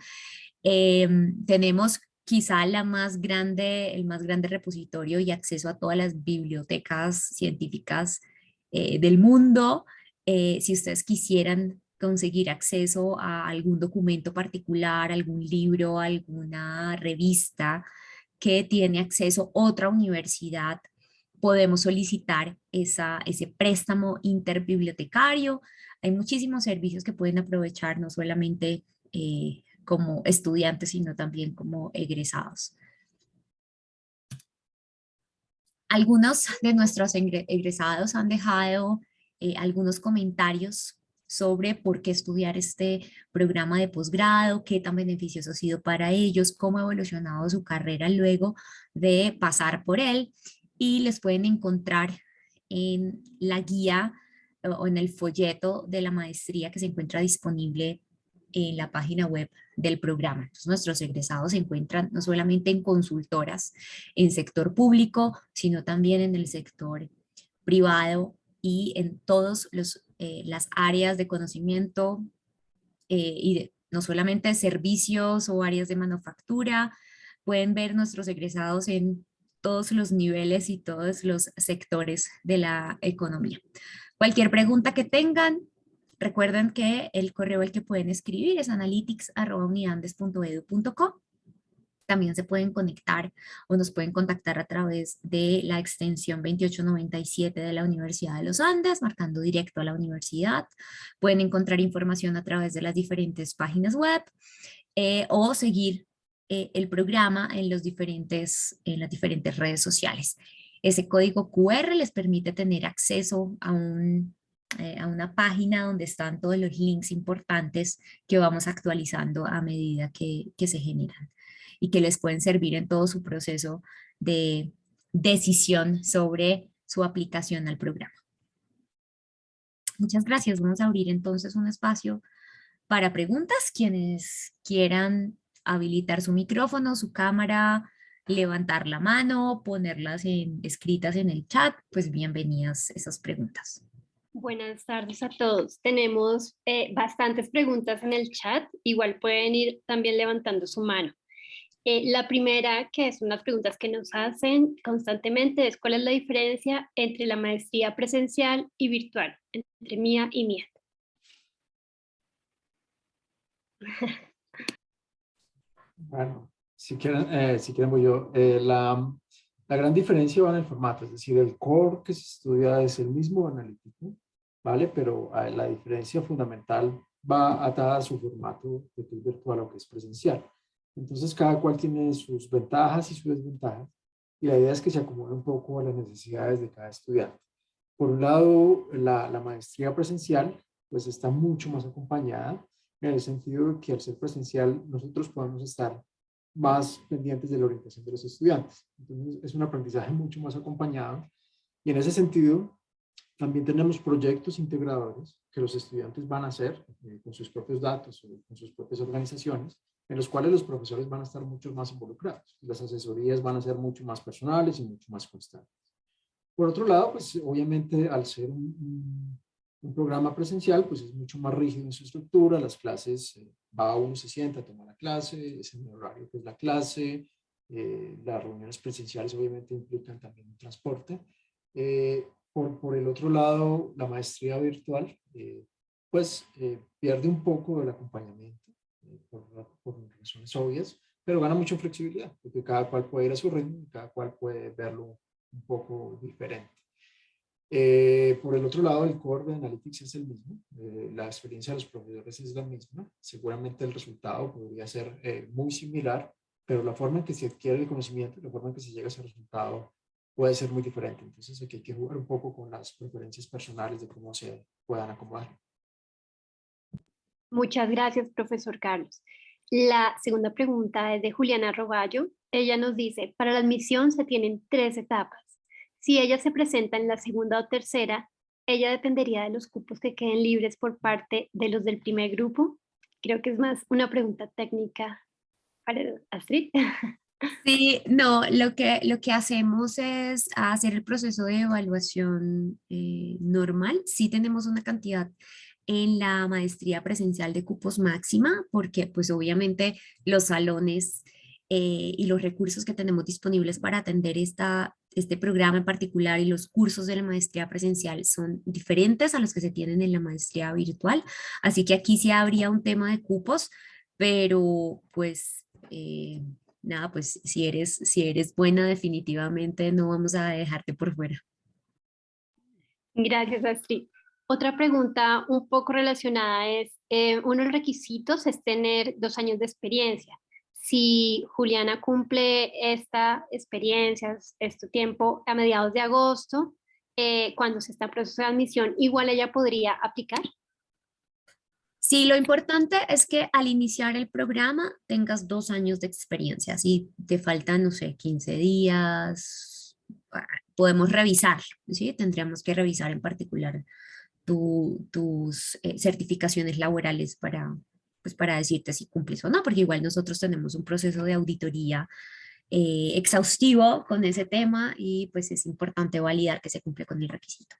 Tenemos quizá el más grande repositorio y acceso a todas las bibliotecas científicas del mundo. Si ustedes quisieran conseguir acceso a algún documento particular, algún libro, alguna revista que tiene acceso otra universidad, podemos solicitar ese préstamo interbibliotecario. Hay muchísimos servicios que pueden aprovechar, no solamente como estudiantes, sino también como egresados. Algunos de nuestros egresados han dejado algunos comentarios sobre por qué estudiar este programa de posgrado, qué tan beneficioso ha sido para ellos, cómo ha evolucionado su carrera luego de pasar por él, y les pueden encontrar en la guía o en el folleto de la maestría que se encuentra disponible en la página web del programa. Entonces, nuestros egresados se encuentran no solamente en consultoras, en sector público, sino también en el sector privado y en todas las áreas de conocimiento no solamente de servicios o áreas de manufactura. Pueden ver nuestros egresados en todos los niveles y todos los sectores de la economía. Cualquier pregunta que tengan, recuerden que el correo al que pueden escribir es analytics@uniandes.edu.co. También se pueden conectar o nos pueden contactar a través de la extensión 2897 de la Universidad de los Andes, marcando directo a la universidad. Pueden encontrar información a través de las diferentes páginas web o seguir el programa en las diferentes redes sociales. Ese código QR les permite tener acceso a una página donde están todos los links importantes que vamos actualizando a medida que se generan y que les pueden servir en todo su proceso de decisión sobre su aplicación al programa. Muchas gracias. Vamos a abrir entonces un espacio para preguntas. Quienes quieran habilitar su micrófono, su cámara, levantar la mano, ponerlas escritas en el chat, pues bienvenidas esas preguntas. Buenas tardes a todos. Tenemos bastantes preguntas en el chat. Igual pueden ir también levantando su mano. La primera, que es unas preguntas que nos hacen constantemente, es ¿cuál es la diferencia entre la maestría presencial y virtual, entre mía y mía? Bueno, si quieren voy yo. La gran diferencia va en el formato, es decir, el core que se estudia es el mismo analítico, ¿vale? Pero la diferencia fundamental va atada a su formato de que es virtual o que es presencial. Entonces, cada cual tiene sus ventajas y sus desventajas, y la idea es que se acomode un poco a las necesidades de cada estudiante. Por un lado, la maestría presencial, pues está mucho más acompañada, en el sentido de que al ser presencial, nosotros podemos estar más pendientes de la orientación de los estudiantes. Entonces, es un aprendizaje mucho más acompañado, y en ese sentido, también tenemos proyectos integradores que los estudiantes van a hacer con sus propios datos o con sus propias organizaciones, en los cuales los profesores van a estar mucho más involucrados. Las asesorías van a ser mucho más personales y mucho más constantes. Por otro lado, pues obviamente al ser un programa presencial, pues es mucho más rígido en su estructura, las clases, va uno, se sienta, toma la clase, es en el horario que es la clase, las reuniones presenciales obviamente implican también un transporte. Por el otro lado, la maestría virtual, pues pierde un poco del acompañamiento, por razones obvias, pero gana mucha flexibilidad, porque cada cual puede ir a su ritmo y cada cual puede verlo un poco diferente. Por el otro lado, el core de Analytics es el mismo, la experiencia de los profesores es la misma, seguramente el resultado podría ser muy similar, pero la forma en que se adquiere el conocimiento, la forma en que se llega a ese resultado puede ser muy diferente. Entonces aquí hay que jugar un poco con las preferencias personales de cómo se puedan acomodar. Muchas gracias, profesor Carlos. La segunda pregunta es de Juliana Roballo. Ella nos dice, para la admisión se tienen 3 etapas. Si ella se presenta en la segunda o tercera, ella dependería de los cupos que queden libres por parte de los del primer grupo. Creo que es más una pregunta técnica para Astrid. Sí, no, lo que hacemos es hacer el proceso de evaluación normal. Sí tenemos una cantidad en la maestría presencial de cupos máxima, porque pues obviamente los salones y los recursos que tenemos disponibles para atender este programa en particular y los cursos de la maestría presencial son diferentes a los que se tienen en la maestría virtual. Así que aquí sí habría un tema de cupos, pero pues... nada, pues si eres buena, definitivamente no vamos a dejarte por fuera. Gracias, Astrid. Otra pregunta un poco relacionada es, uno de los requisitos es tener 2 años de experiencia. Si Juliana cumple esta experiencia, este tiempo a mediados de agosto, cuando se está en proceso de admisión, igual ella podría aplicar. Sí, lo importante es que al iniciar el programa tengas 2 años de experiencia. Si te faltan, no sé, 15 días, podemos revisar, ¿sí? Tendríamos que revisar en particular tus certificaciones laborales pues para decirte si cumples o no, porque igual nosotros tenemos un proceso de auditoría exhaustivo con ese tema y pues es importante validar que se cumple con el requisito.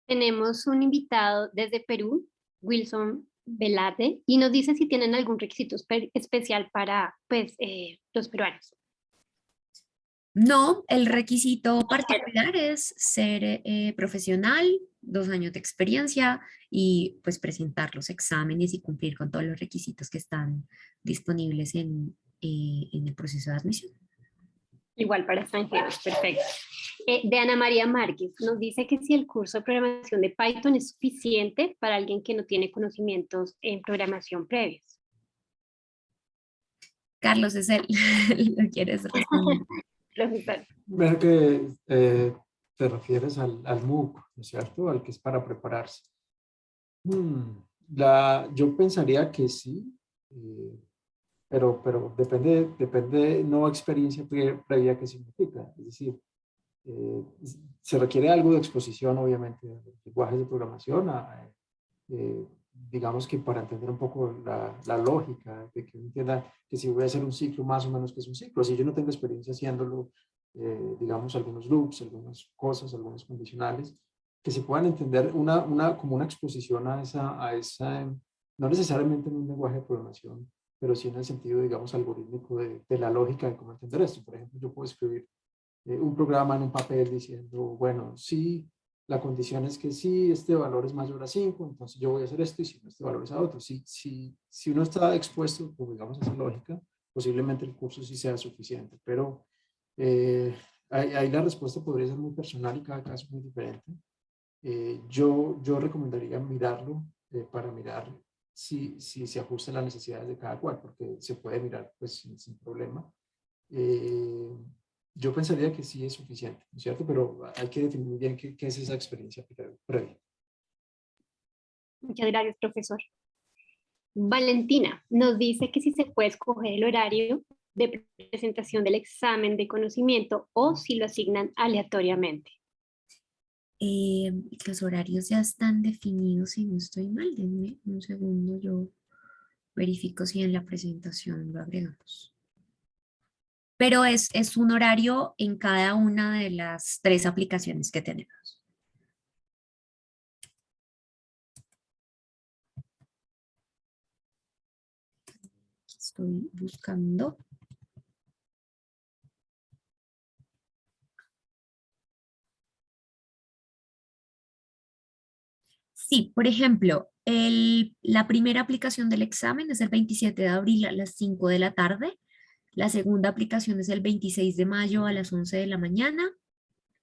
Tenemos un invitado desde Perú, Wilson Velade, y nos dice si tienen algún requisito especial para pues, los peruanos. No, el requisito particular es ser profesional, 2 años de experiencia y pues presentar los exámenes y cumplir con todos los requisitos que están disponibles en el proceso de admisión. Igual para extranjeros, perfecto. De Ana María Márquez, nos dice que si el curso de programación de Python es suficiente para alguien que no tiene conocimientos en programación previos. Carlos, es él. ¿Lo quieres responder? Profesor. Veo que te refieres al MOOC, ¿no es cierto? Al que es para prepararse. Yo pensaría que sí, pero depende no experiencia previa que significa. Es decir, se requiere algo de exposición, obviamente, a lenguajes de programación, digamos que para entender un poco la lógica, de que uno entienda que si voy a hacer un ciclo, más o menos que es un ciclo. Si yo no tengo experiencia haciéndolo, digamos, algunos loops, algunas cosas, algunos condicionales, que se puedan entender como una exposición a esa, no necesariamente en un lenguaje de programación, pero sí en el sentido, digamos, algorítmico de la lógica de cómo entender esto. Por ejemplo, yo puedo escribir un programa en un papel diciendo, bueno, sí, la condición es que si este valor es mayor a 5, entonces yo voy a hacer esto, y si no, este valor es a otro. Si uno está expuesto, pues, digamos, a esa lógica, posiblemente el curso sí sea suficiente, pero ahí la respuesta podría ser muy personal y cada caso es muy diferente. Yo recomendaría mirarlo para mirar si se ajustan las necesidades de cada cual, porque se puede mirar pues sin problema. Yo pensaría que sí es suficiente, ¿no es cierto? Pero hay que definir muy bien qué es esa experiencia previa. Muchas gracias, profesor. Valentina nos dice que si se puede escoger el horario de presentación del examen de conocimiento o si lo asignan aleatoriamente. Los horarios ya están definidos, si no estoy mal. Denme un segundo, yo verifico si en la presentación lo agregamos. Pero es un horario en cada una de las 3 aplicaciones que tenemos. Estoy buscando. Sí, por ejemplo, la primera aplicación del examen es el 27 de abril a las 5 de la tarde. La segunda aplicación es el 26 de mayo a las 11 de la mañana.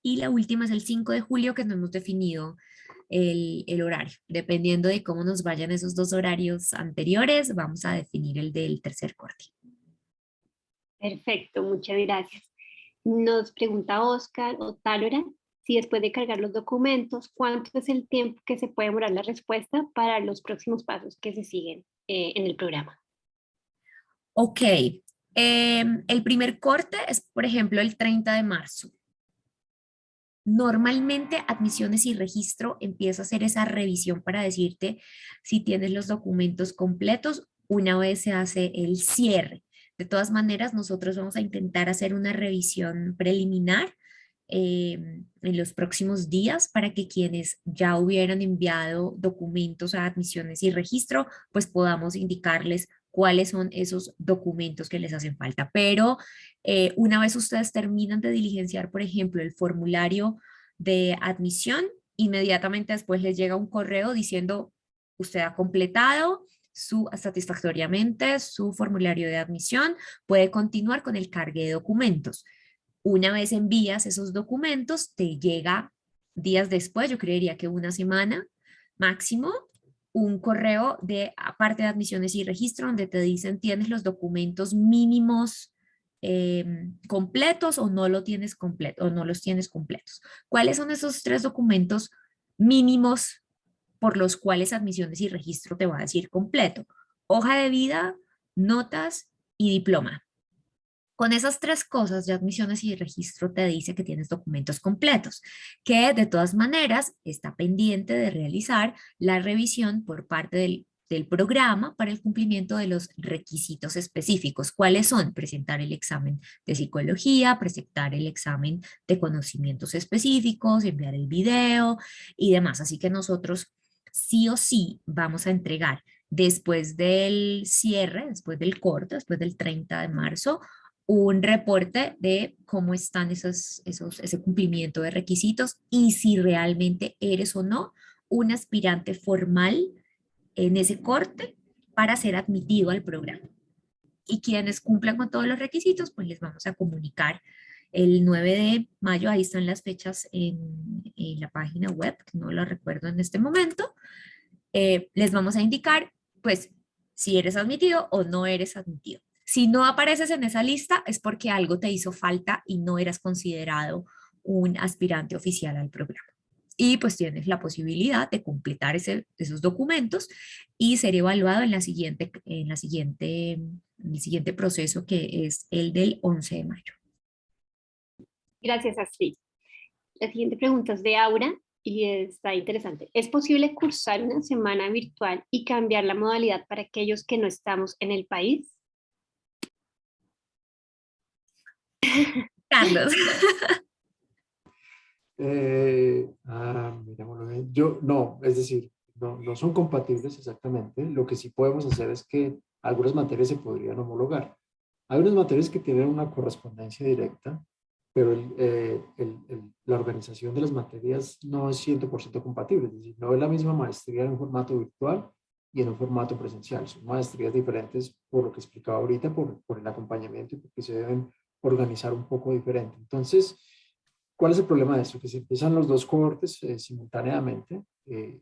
Y la última es el 5 de julio, que no hemos definido el horario. Dependiendo de cómo nos vayan esos 2 horarios anteriores, vamos a definir el del tercer corte. Perfecto, muchas gracias. Nos pregunta Oscar o Talora si después de cargar los documentos, ¿cuánto es el tiempo que se puede demorar la respuesta para los próximos pasos que se siguen en el programa? Ok, el primer corte es, por ejemplo, el 30 de marzo. Normalmente admisiones y registro empieza a hacer esa revisión para decirte si tienes los documentos completos una vez se hace el cierre. De todas maneras, nosotros vamos a intentar hacer una revisión preliminar en los próximos días para que quienes ya hubieran enviado documentos a admisiones y registro, pues podamos indicarles cuáles son esos documentos que les hacen falta. Pero una vez ustedes terminan de diligenciar, por ejemplo, el formulario de admisión, inmediatamente después les llega un correo diciendo usted ha completado satisfactoriamente su formulario de admisión, puede continuar con el cargue de documentos. Una vez envías esos documentos, te llega días después, yo creería que una semana máximo, un correo de parte de admisiones y registro donde te dicen tienes los documentos mínimos completos o no lo tienes completo o no los tienes completos. ¿Cuáles son esos 3 documentos mínimos por los cuales admisiones y registro te va a decir completo? Hoja de vida, notas y diploma. Con esas 3 cosas de admisiones y registro te dice que tienes documentos completos, que de todas maneras está pendiente de realizar la revisión por parte del programa para el cumplimiento de los requisitos específicos. ¿Cuáles son? Presentar el examen de psicología, presentar el examen de conocimientos específicos, enviar el video y demás. Así que nosotros sí o sí vamos a entregar después del cierre, después del corte, después del 30 de marzo, un reporte de cómo están ese cumplimiento de requisitos y si realmente eres o no un aspirante formal en ese corte para ser admitido al programa. Y quienes cumplan con todos los requisitos, pues les vamos a comunicar el 9 de mayo, ahí están las fechas en la página web, que no lo recuerdo en este momento, les vamos a indicar, pues, si eres admitido o no eres admitido. Si no apareces en esa lista es porque algo te hizo falta y no eras considerado un aspirante oficial al programa. Y pues tienes la posibilidad de completar esos documentos y ser evaluado en el siguiente proceso, que es el del 11 de mayo. Gracias, Astrid. La siguiente pregunta es de Aura y está interesante. ¿Es posible cursar una semana virtual y cambiar la modalidad para aquellos que no estamos en el país? Carlos. Miremoslo bien. No, es decir, no son compatibles exactamente. Lo que sí podemos hacer es que algunas materias se podrían homologar. Hay unas materias que tienen una correspondencia directa, pero la organización de las materias no es 100% compatible. Es decir, no es la misma maestría en un formato virtual y en un formato presencial. Son maestrías diferentes por lo que explicaba ahorita, por el acompañamiento y porque se deben organizar un poco diferente. Entonces, ¿cuál es el problema de esto? Que se empiezan los dos cohortes simultáneamente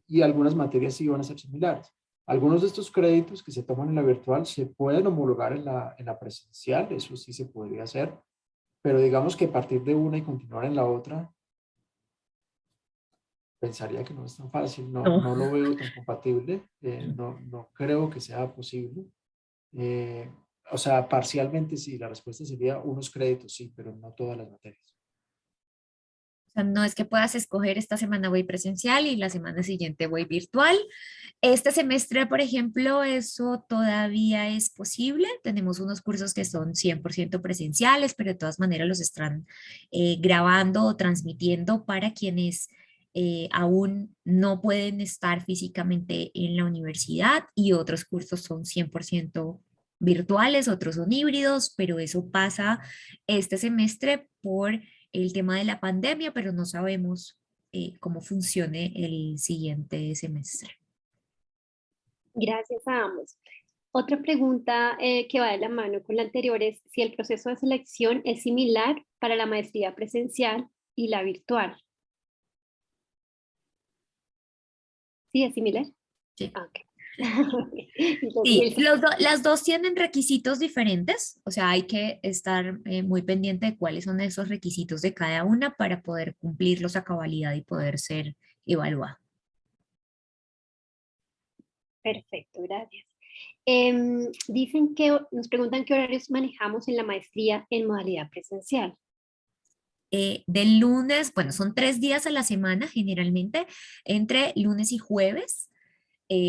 y algunas materias sí van a ser similares. Algunos de estos créditos que se toman en la virtual se pueden homologar en la presencial, eso sí se podría hacer, pero digamos que partir de una y continuar en la otra, pensaría que no es tan fácil, no, No. no lo veo tan compatible, no, no creo que sea posible. Eh, o sea, parcialmente sí, la respuesta sería unos créditos, sí, pero no todas las materias. O sea, no es que puedas escoger esta semana voy presencial y la semana siguiente voy virtual. Este semestre, por ejemplo, eso todavía es posible. Tenemos unos cursos que son 100% presenciales, pero de todas maneras los están grabando o transmitiendo para quienes aún no pueden estar físicamente en la universidad y otros cursos son 100% virtuales, otros son híbridos, pero eso pasa este semestre por el tema de la pandemia, pero no sabemos cómo funcione el siguiente semestre. Gracias a ambos. Otra pregunta que va de la mano con la anterior es si el proceso de selección es similar para la maestría presencial y la virtual. ¿Sí es similar? Sí. Ah, ok. Sí, las dos tienen requisitos diferentes, o sea, hay que estar muy pendiente de cuáles son esos requisitos de cada una para poder cumplirlos a cabalidad y poder ser evaluado. Perfecto, gracias. Nos preguntan qué horarios manejamos en la maestría en modalidad presencial. Del lunes, bueno, son 3 días a la semana generalmente, entre lunes y jueves.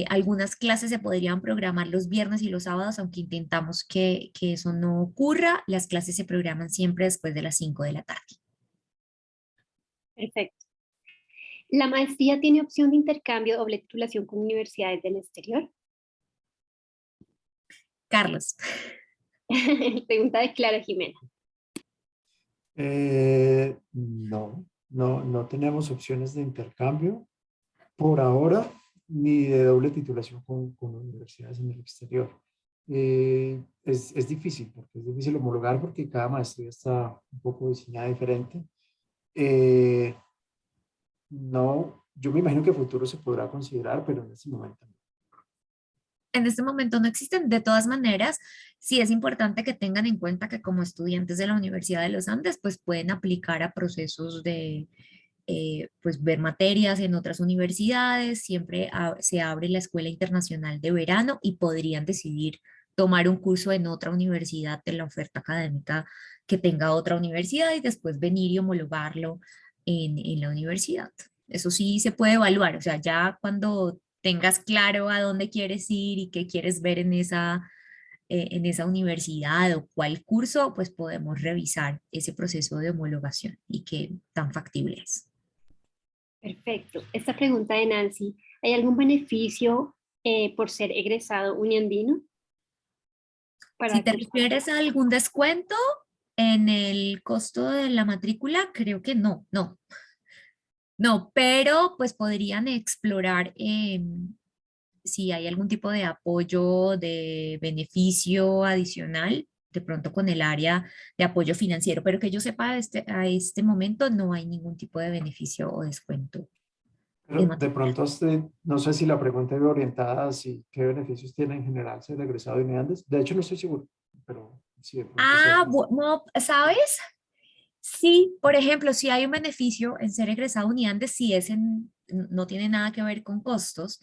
Algunas clases se podrían programar los viernes y los sábados, aunque intentamos que eso no ocurra. Las clases se programan siempre después de las 5 de la tarde. Perfecto. ¿La maestría tiene opción de intercambio o doble titulación con universidades del exterior? Carlos. Pregunta de Clara Jimena. No, no, no tenemos opciones de intercambio por ahora, ni de doble titulación con universidades en el exterior. Es difícil, porque es difícil homologar porque cada maestría está un poco diseñada diferente. Eh, no, yo me imagino que a futuro se podrá considerar, pero en este momento no. En este momento no existen. De todas maneras, sí es importante que tengan en cuenta que como estudiantes de la Universidad de los Andes, pues pueden aplicar a procesos de, pues ver materias en otras universidades. Siempre se abre la Escuela Internacional de Verano y podrían decidir tomar un curso en otra universidad de la oferta académica que tenga otra universidad y después venir y homologarlo en la universidad. Eso sí se puede evaluar, o sea, ya cuando tengas claro a dónde quieres ir y qué quieres ver en esa universidad o cuál curso, pues podemos revisar ese proceso de homologación y qué tan factible es. Perfecto. Esta pregunta de Nancy, ¿hay algún beneficio por ser egresado uniandino? Si Para te cursar. refieres a algún descuento en el costo de la matrícula, creo que no, no, pero pues podrían explorar si hay algún tipo de apoyo, de beneficio adicional, de pronto con el área de apoyo financiero, pero que yo sepa a este momento no hay ningún tipo de beneficio o descuento Pero en de matrícula. pronto, no sé si la pregunta iba orientada a si qué beneficios tiene en general ser egresado de UNIANDES. De hecho, no estoy seguro, pero sí, de pronto sea Ah, así. no, ¿sabes? Sí, por ejemplo, si hay un beneficio en ser egresado Uniandes, si es no tiene nada que ver con costos,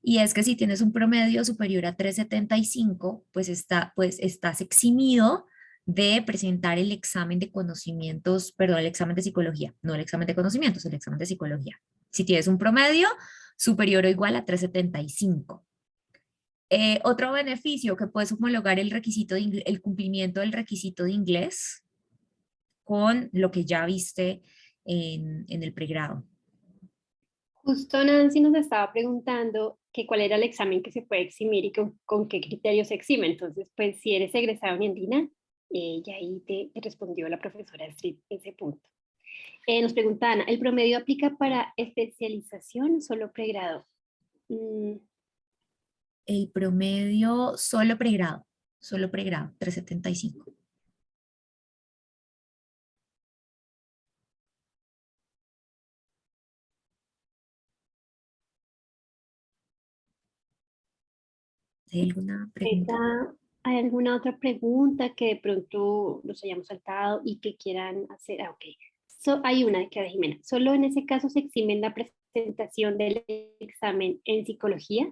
y es que si tienes un promedio superior a 3.75, pues estás eximido de presentar el examen de conocimientos, perdón, el examen de psicología, no el examen de conocimientos, el examen de psicología. Si tienes un promedio superior o igual a 3.75. Otro beneficio que puedes homologar el cumplimiento del requisito de inglés con lo que ya viste en el pregrado. Justo Nancy nos estaba preguntando que cuál era el examen que se puede eximir y con qué criterios se exime. Entonces, pues si eres egresada uniandina, ya ahí te respondió la profesora Street ese punto. Nos pregunta Ana, ¿el promedio aplica para especialización o solo pregrado? El promedio solo pregrado, 375. ¿Hay alguna pregunta? ¿Hay alguna otra pregunta que de pronto nos hayamos saltado y que quieran hacer? Ah, ok. Hay una que Jimena. ¿Solo en ese caso se eximen la presentación del examen en psicología?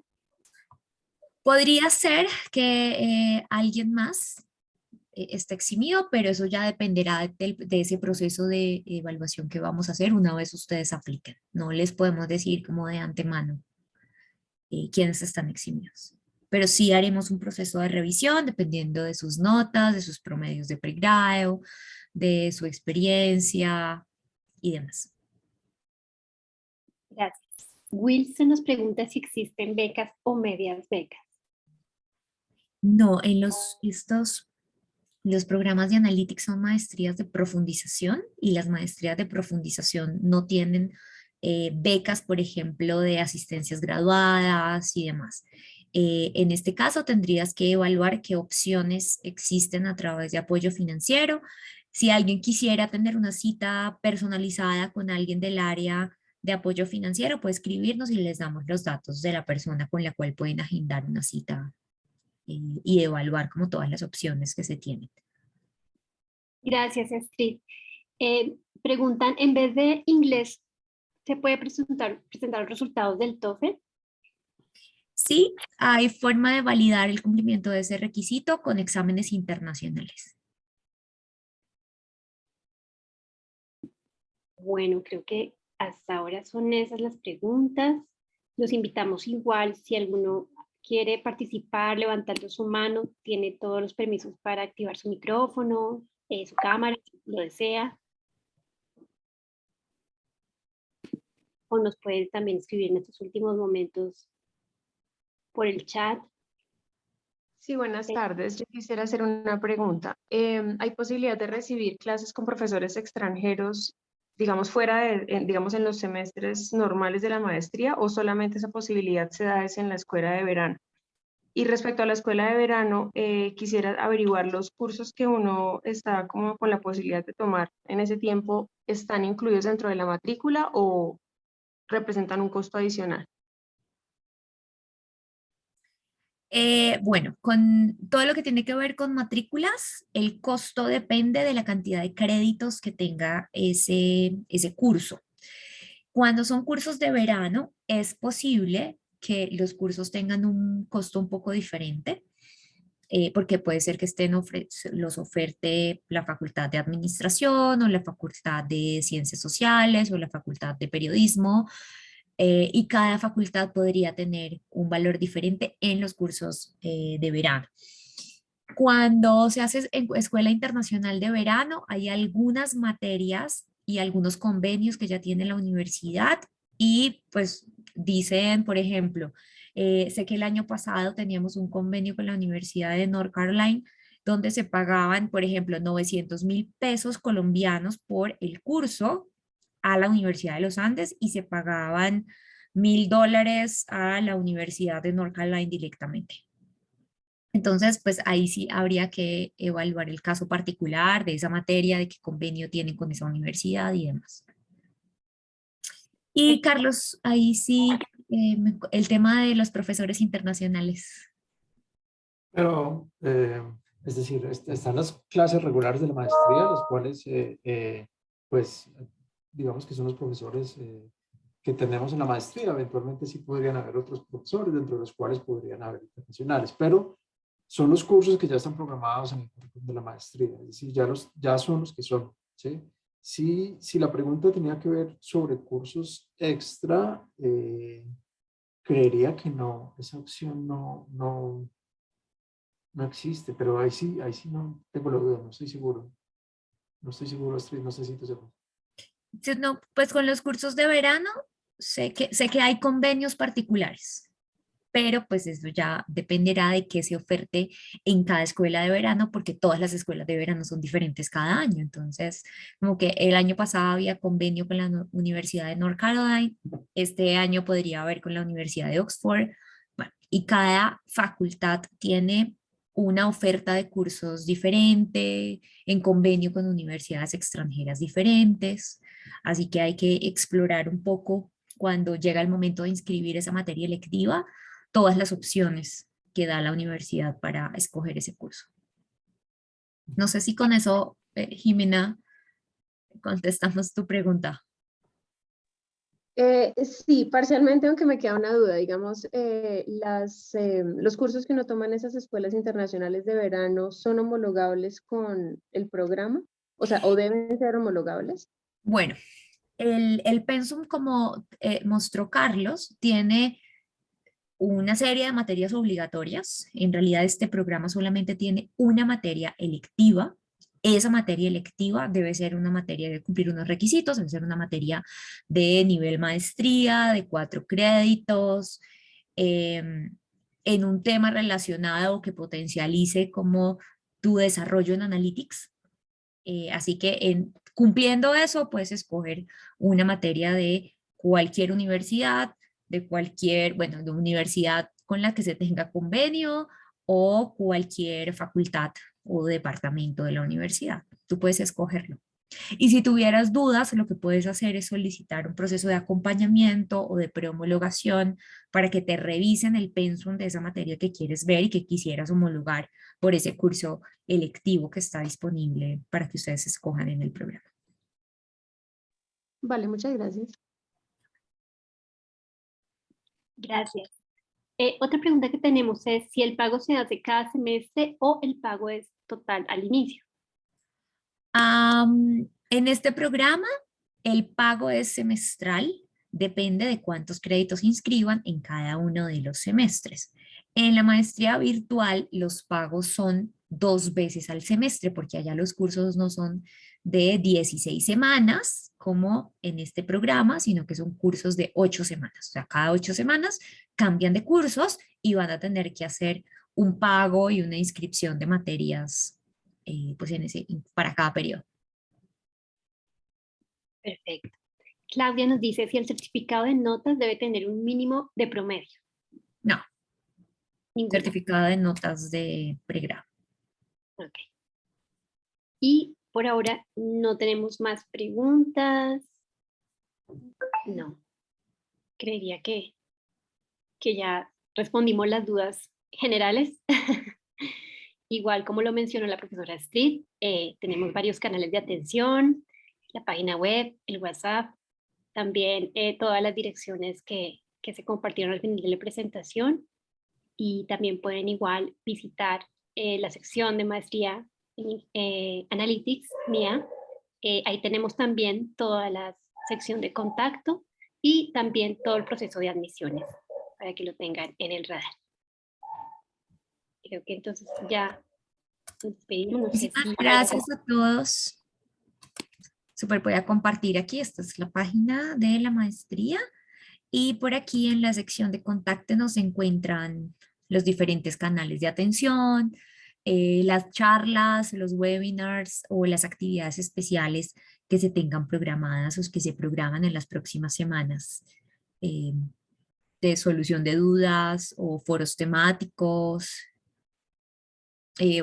Podría ser que alguien más esté eximido, pero eso ya dependerá de ese proceso de evaluación que vamos a hacer una vez ustedes apliquen. No les podemos decir como de antemano quiénes están eximidos. Pero sí haremos un proceso de revisión dependiendo de sus notas, de sus promedios de pregrado, de su experiencia y demás. Gracias. Wilson nos pregunta si existen becas o medias becas. No, en los programas de Analytics son maestrías de profundización y las maestrías de profundización no tienen becas, por ejemplo, de asistencias graduadas y demás. En este caso tendrías que evaluar qué opciones existen a través de apoyo financiero. Si alguien quisiera tener una cita personalizada con alguien del área de apoyo financiero, puede escribirnos y les damos los datos de la persona con la cual pueden agendar una cita y evaluar como todas las opciones que se tienen. Gracias, Astrid. Preguntan, en vez de inglés, ¿se puede presentar los resultados del TOEFL? Sí, hay forma de validar el cumplimiento de ese requisito con exámenes internacionales. Bueno, creo que hasta ahora son esas las preguntas. Los invitamos igual, si alguno quiere participar levantando su mano, tiene todos los permisos para activar su micrófono, su cámara, si lo desea. O nos puede también escribir en estos últimos momentos por el chat. Sí, buenas tardes. Yo quisiera hacer una pregunta. ¿Hay posibilidad de recibir clases con profesores extranjeros, digamos, fuera digamos, en los semestres normales de la maestría, o solamente esa posibilidad se da es en la escuela de verano? Y respecto a la escuela de verano, quisiera averiguar los cursos que uno está como con la posibilidad de tomar en ese tiempo, ¿están incluidos dentro de la matrícula o representan un costo adicional? Bueno, con todo lo que tiene que ver con matrículas, el costo depende de la cantidad de créditos que tenga ese curso. Cuando son cursos de verano, es posible que los cursos tengan un costo un poco diferente, porque puede ser que los oferte la Facultad de Administración o la Facultad de Ciencias Sociales o la Facultad de Periodismo, y cada facultad podría tener un valor diferente en los cursos de verano. Cuando se hace en escuela internacional de verano, hay algunas materias y algunos convenios que ya tiene la universidad y pues dicen, por ejemplo, sé que el año pasado teníamos un convenio con la Universidad de North Carolina donde se pagaban, por ejemplo, 900.000 pesos colombianos por el curso a la Universidad de los Andes y se pagaban $1.000 a la Universidad de North Carolina directamente. Entonces, pues ahí sí habría que evaluar el caso particular de esa materia, de qué convenio tienen con esa universidad y demás. Y Carlos, ahí sí, el tema de los profesores internacionales. Pero, es decir, están las clases regulares de la maestría, las cuales, pues, digamos que son los profesores que tenemos en la maestría. Eventualmente sí podrían haber otros profesores, dentro de los cuales podrían haber internacionales, pero son los cursos que ya están programados en el currículum de la maestría, es decir, ya son los que son, ¿sí? Si la pregunta tenía que ver sobre cursos extra, creería que no, esa opción no existe, pero ahí sí no tengo la duda, no estoy seguro. No estoy seguro, Astrid, no sé si tú sepas. No, pues con los cursos de verano sé que hay convenios particulares, pero pues eso ya dependerá de qué se oferte en cada escuela de verano, porque todas las escuelas de verano son diferentes cada año. Entonces, como que el año pasado había convenio con la Universidad de North Carolina, este año podría haber con la Universidad de Oxford. Bueno, y cada facultad tiene una oferta de cursos diferente, en convenio con universidades extranjeras diferentes, así que hay que explorar un poco cuando llega el momento de inscribir esa materia electiva, todas las opciones que da la universidad para escoger ese curso. No sé si con eso, Jimena, contestamos tu pregunta. Sí, parcialmente, aunque me queda una duda, digamos, los cursos que uno toma en esas escuelas internacionales de verano son homologables con el programa, o sea, o deben ser homologables. Bueno, el pensum, como mostró Carlos, tiene una serie de materias obligatorias. En realidad este programa solamente tiene una materia electiva. Esa materia electiva debe ser una materia de cumplir unos requisitos, debe ser una materia de nivel maestría, de 4 créditos, en un tema relacionado que potencialice como tu desarrollo en Analytics. Así que cumpliendo eso, puedes escoger una materia de cualquier universidad, de cualquier, bueno, de universidad con la que se tenga convenio o cualquier facultad o departamento de la universidad. Tú puedes escogerlo. Y si tuvieras dudas, lo que puedes hacer es solicitar un proceso de acompañamiento o de prehomologación para que te revisen el pensum de esa materia que quieres ver y que quisieras homologar por ese curso electivo que está disponible para que ustedes escojan en el programa. Vale, muchas gracias. Gracias. Otra pregunta que tenemos es si el pago se hace cada semestre o el pago es total al inicio. En este programa, el pago es semestral, depende de cuántos créditos inscriban en cada uno de los semestres. En la maestría virtual, los pagos son 2 veces al semestre, porque allá los cursos no son de 16 semanas, como en este programa, sino que son cursos de 8 semanas. O sea, cada 8 semanas cambian de cursos y van a tener que hacer un pago y una inscripción de materias pues para cada periodo. Perfecto. Claudia nos dice si el certificado de notas debe tener un mínimo de promedio. No, Ninguno. certificado de notas de pregrado. Ok. Y por ahora no tenemos más preguntas. No. Creería que ya respondimos las dudas generales. Igual como lo mencionó la profesora Street, tenemos varios canales de atención, la página web, el WhatsApp, también todas las direcciones que se compartieron al final de la presentación, y también pueden igual visitar la sección de maestría en Analytics mía. Ahí tenemos también toda la sección de contacto y también todo el proceso de admisiones para que lo tengan en el radar. Creo que entonces ya nos despedimos. No sé Muchísimas si gracias a todos. Super, voy a compartir aquí. Esta es la página de la maestría. Y por aquí en la sección de contacto nos encuentran los diferentes canales de atención, las charlas, los webinars o las actividades especiales que se tengan programadas o que se programan en las próximas semanas, de solución de dudas o foros temáticos,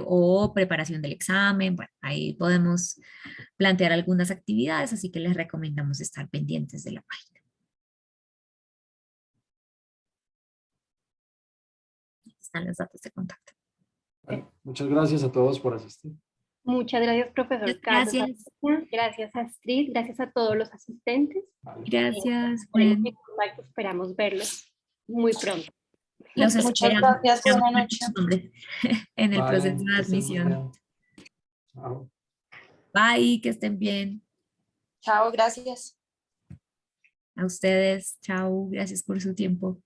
o preparación del examen. Bueno, ahí podemos plantear algunas actividades, así que les recomendamos estar pendientes de la página. Están los datos de contacto. Bueno, muchas gracias a todos por asistir. muchas gracias, profesor Carlos. Gracias. Gracias a Astrid, gracias a todos los asistentes. Vale. Gracias, Estaremos Gwen. en contacto, esperamos verlos muy pronto. Los Muchas esperamos. gracias, buenas noches. En el Vale, proceso de que estén muy admisión. bien. Chao. Bye, que estén bien. Chao, gracias. A ustedes, chao, gracias por su tiempo.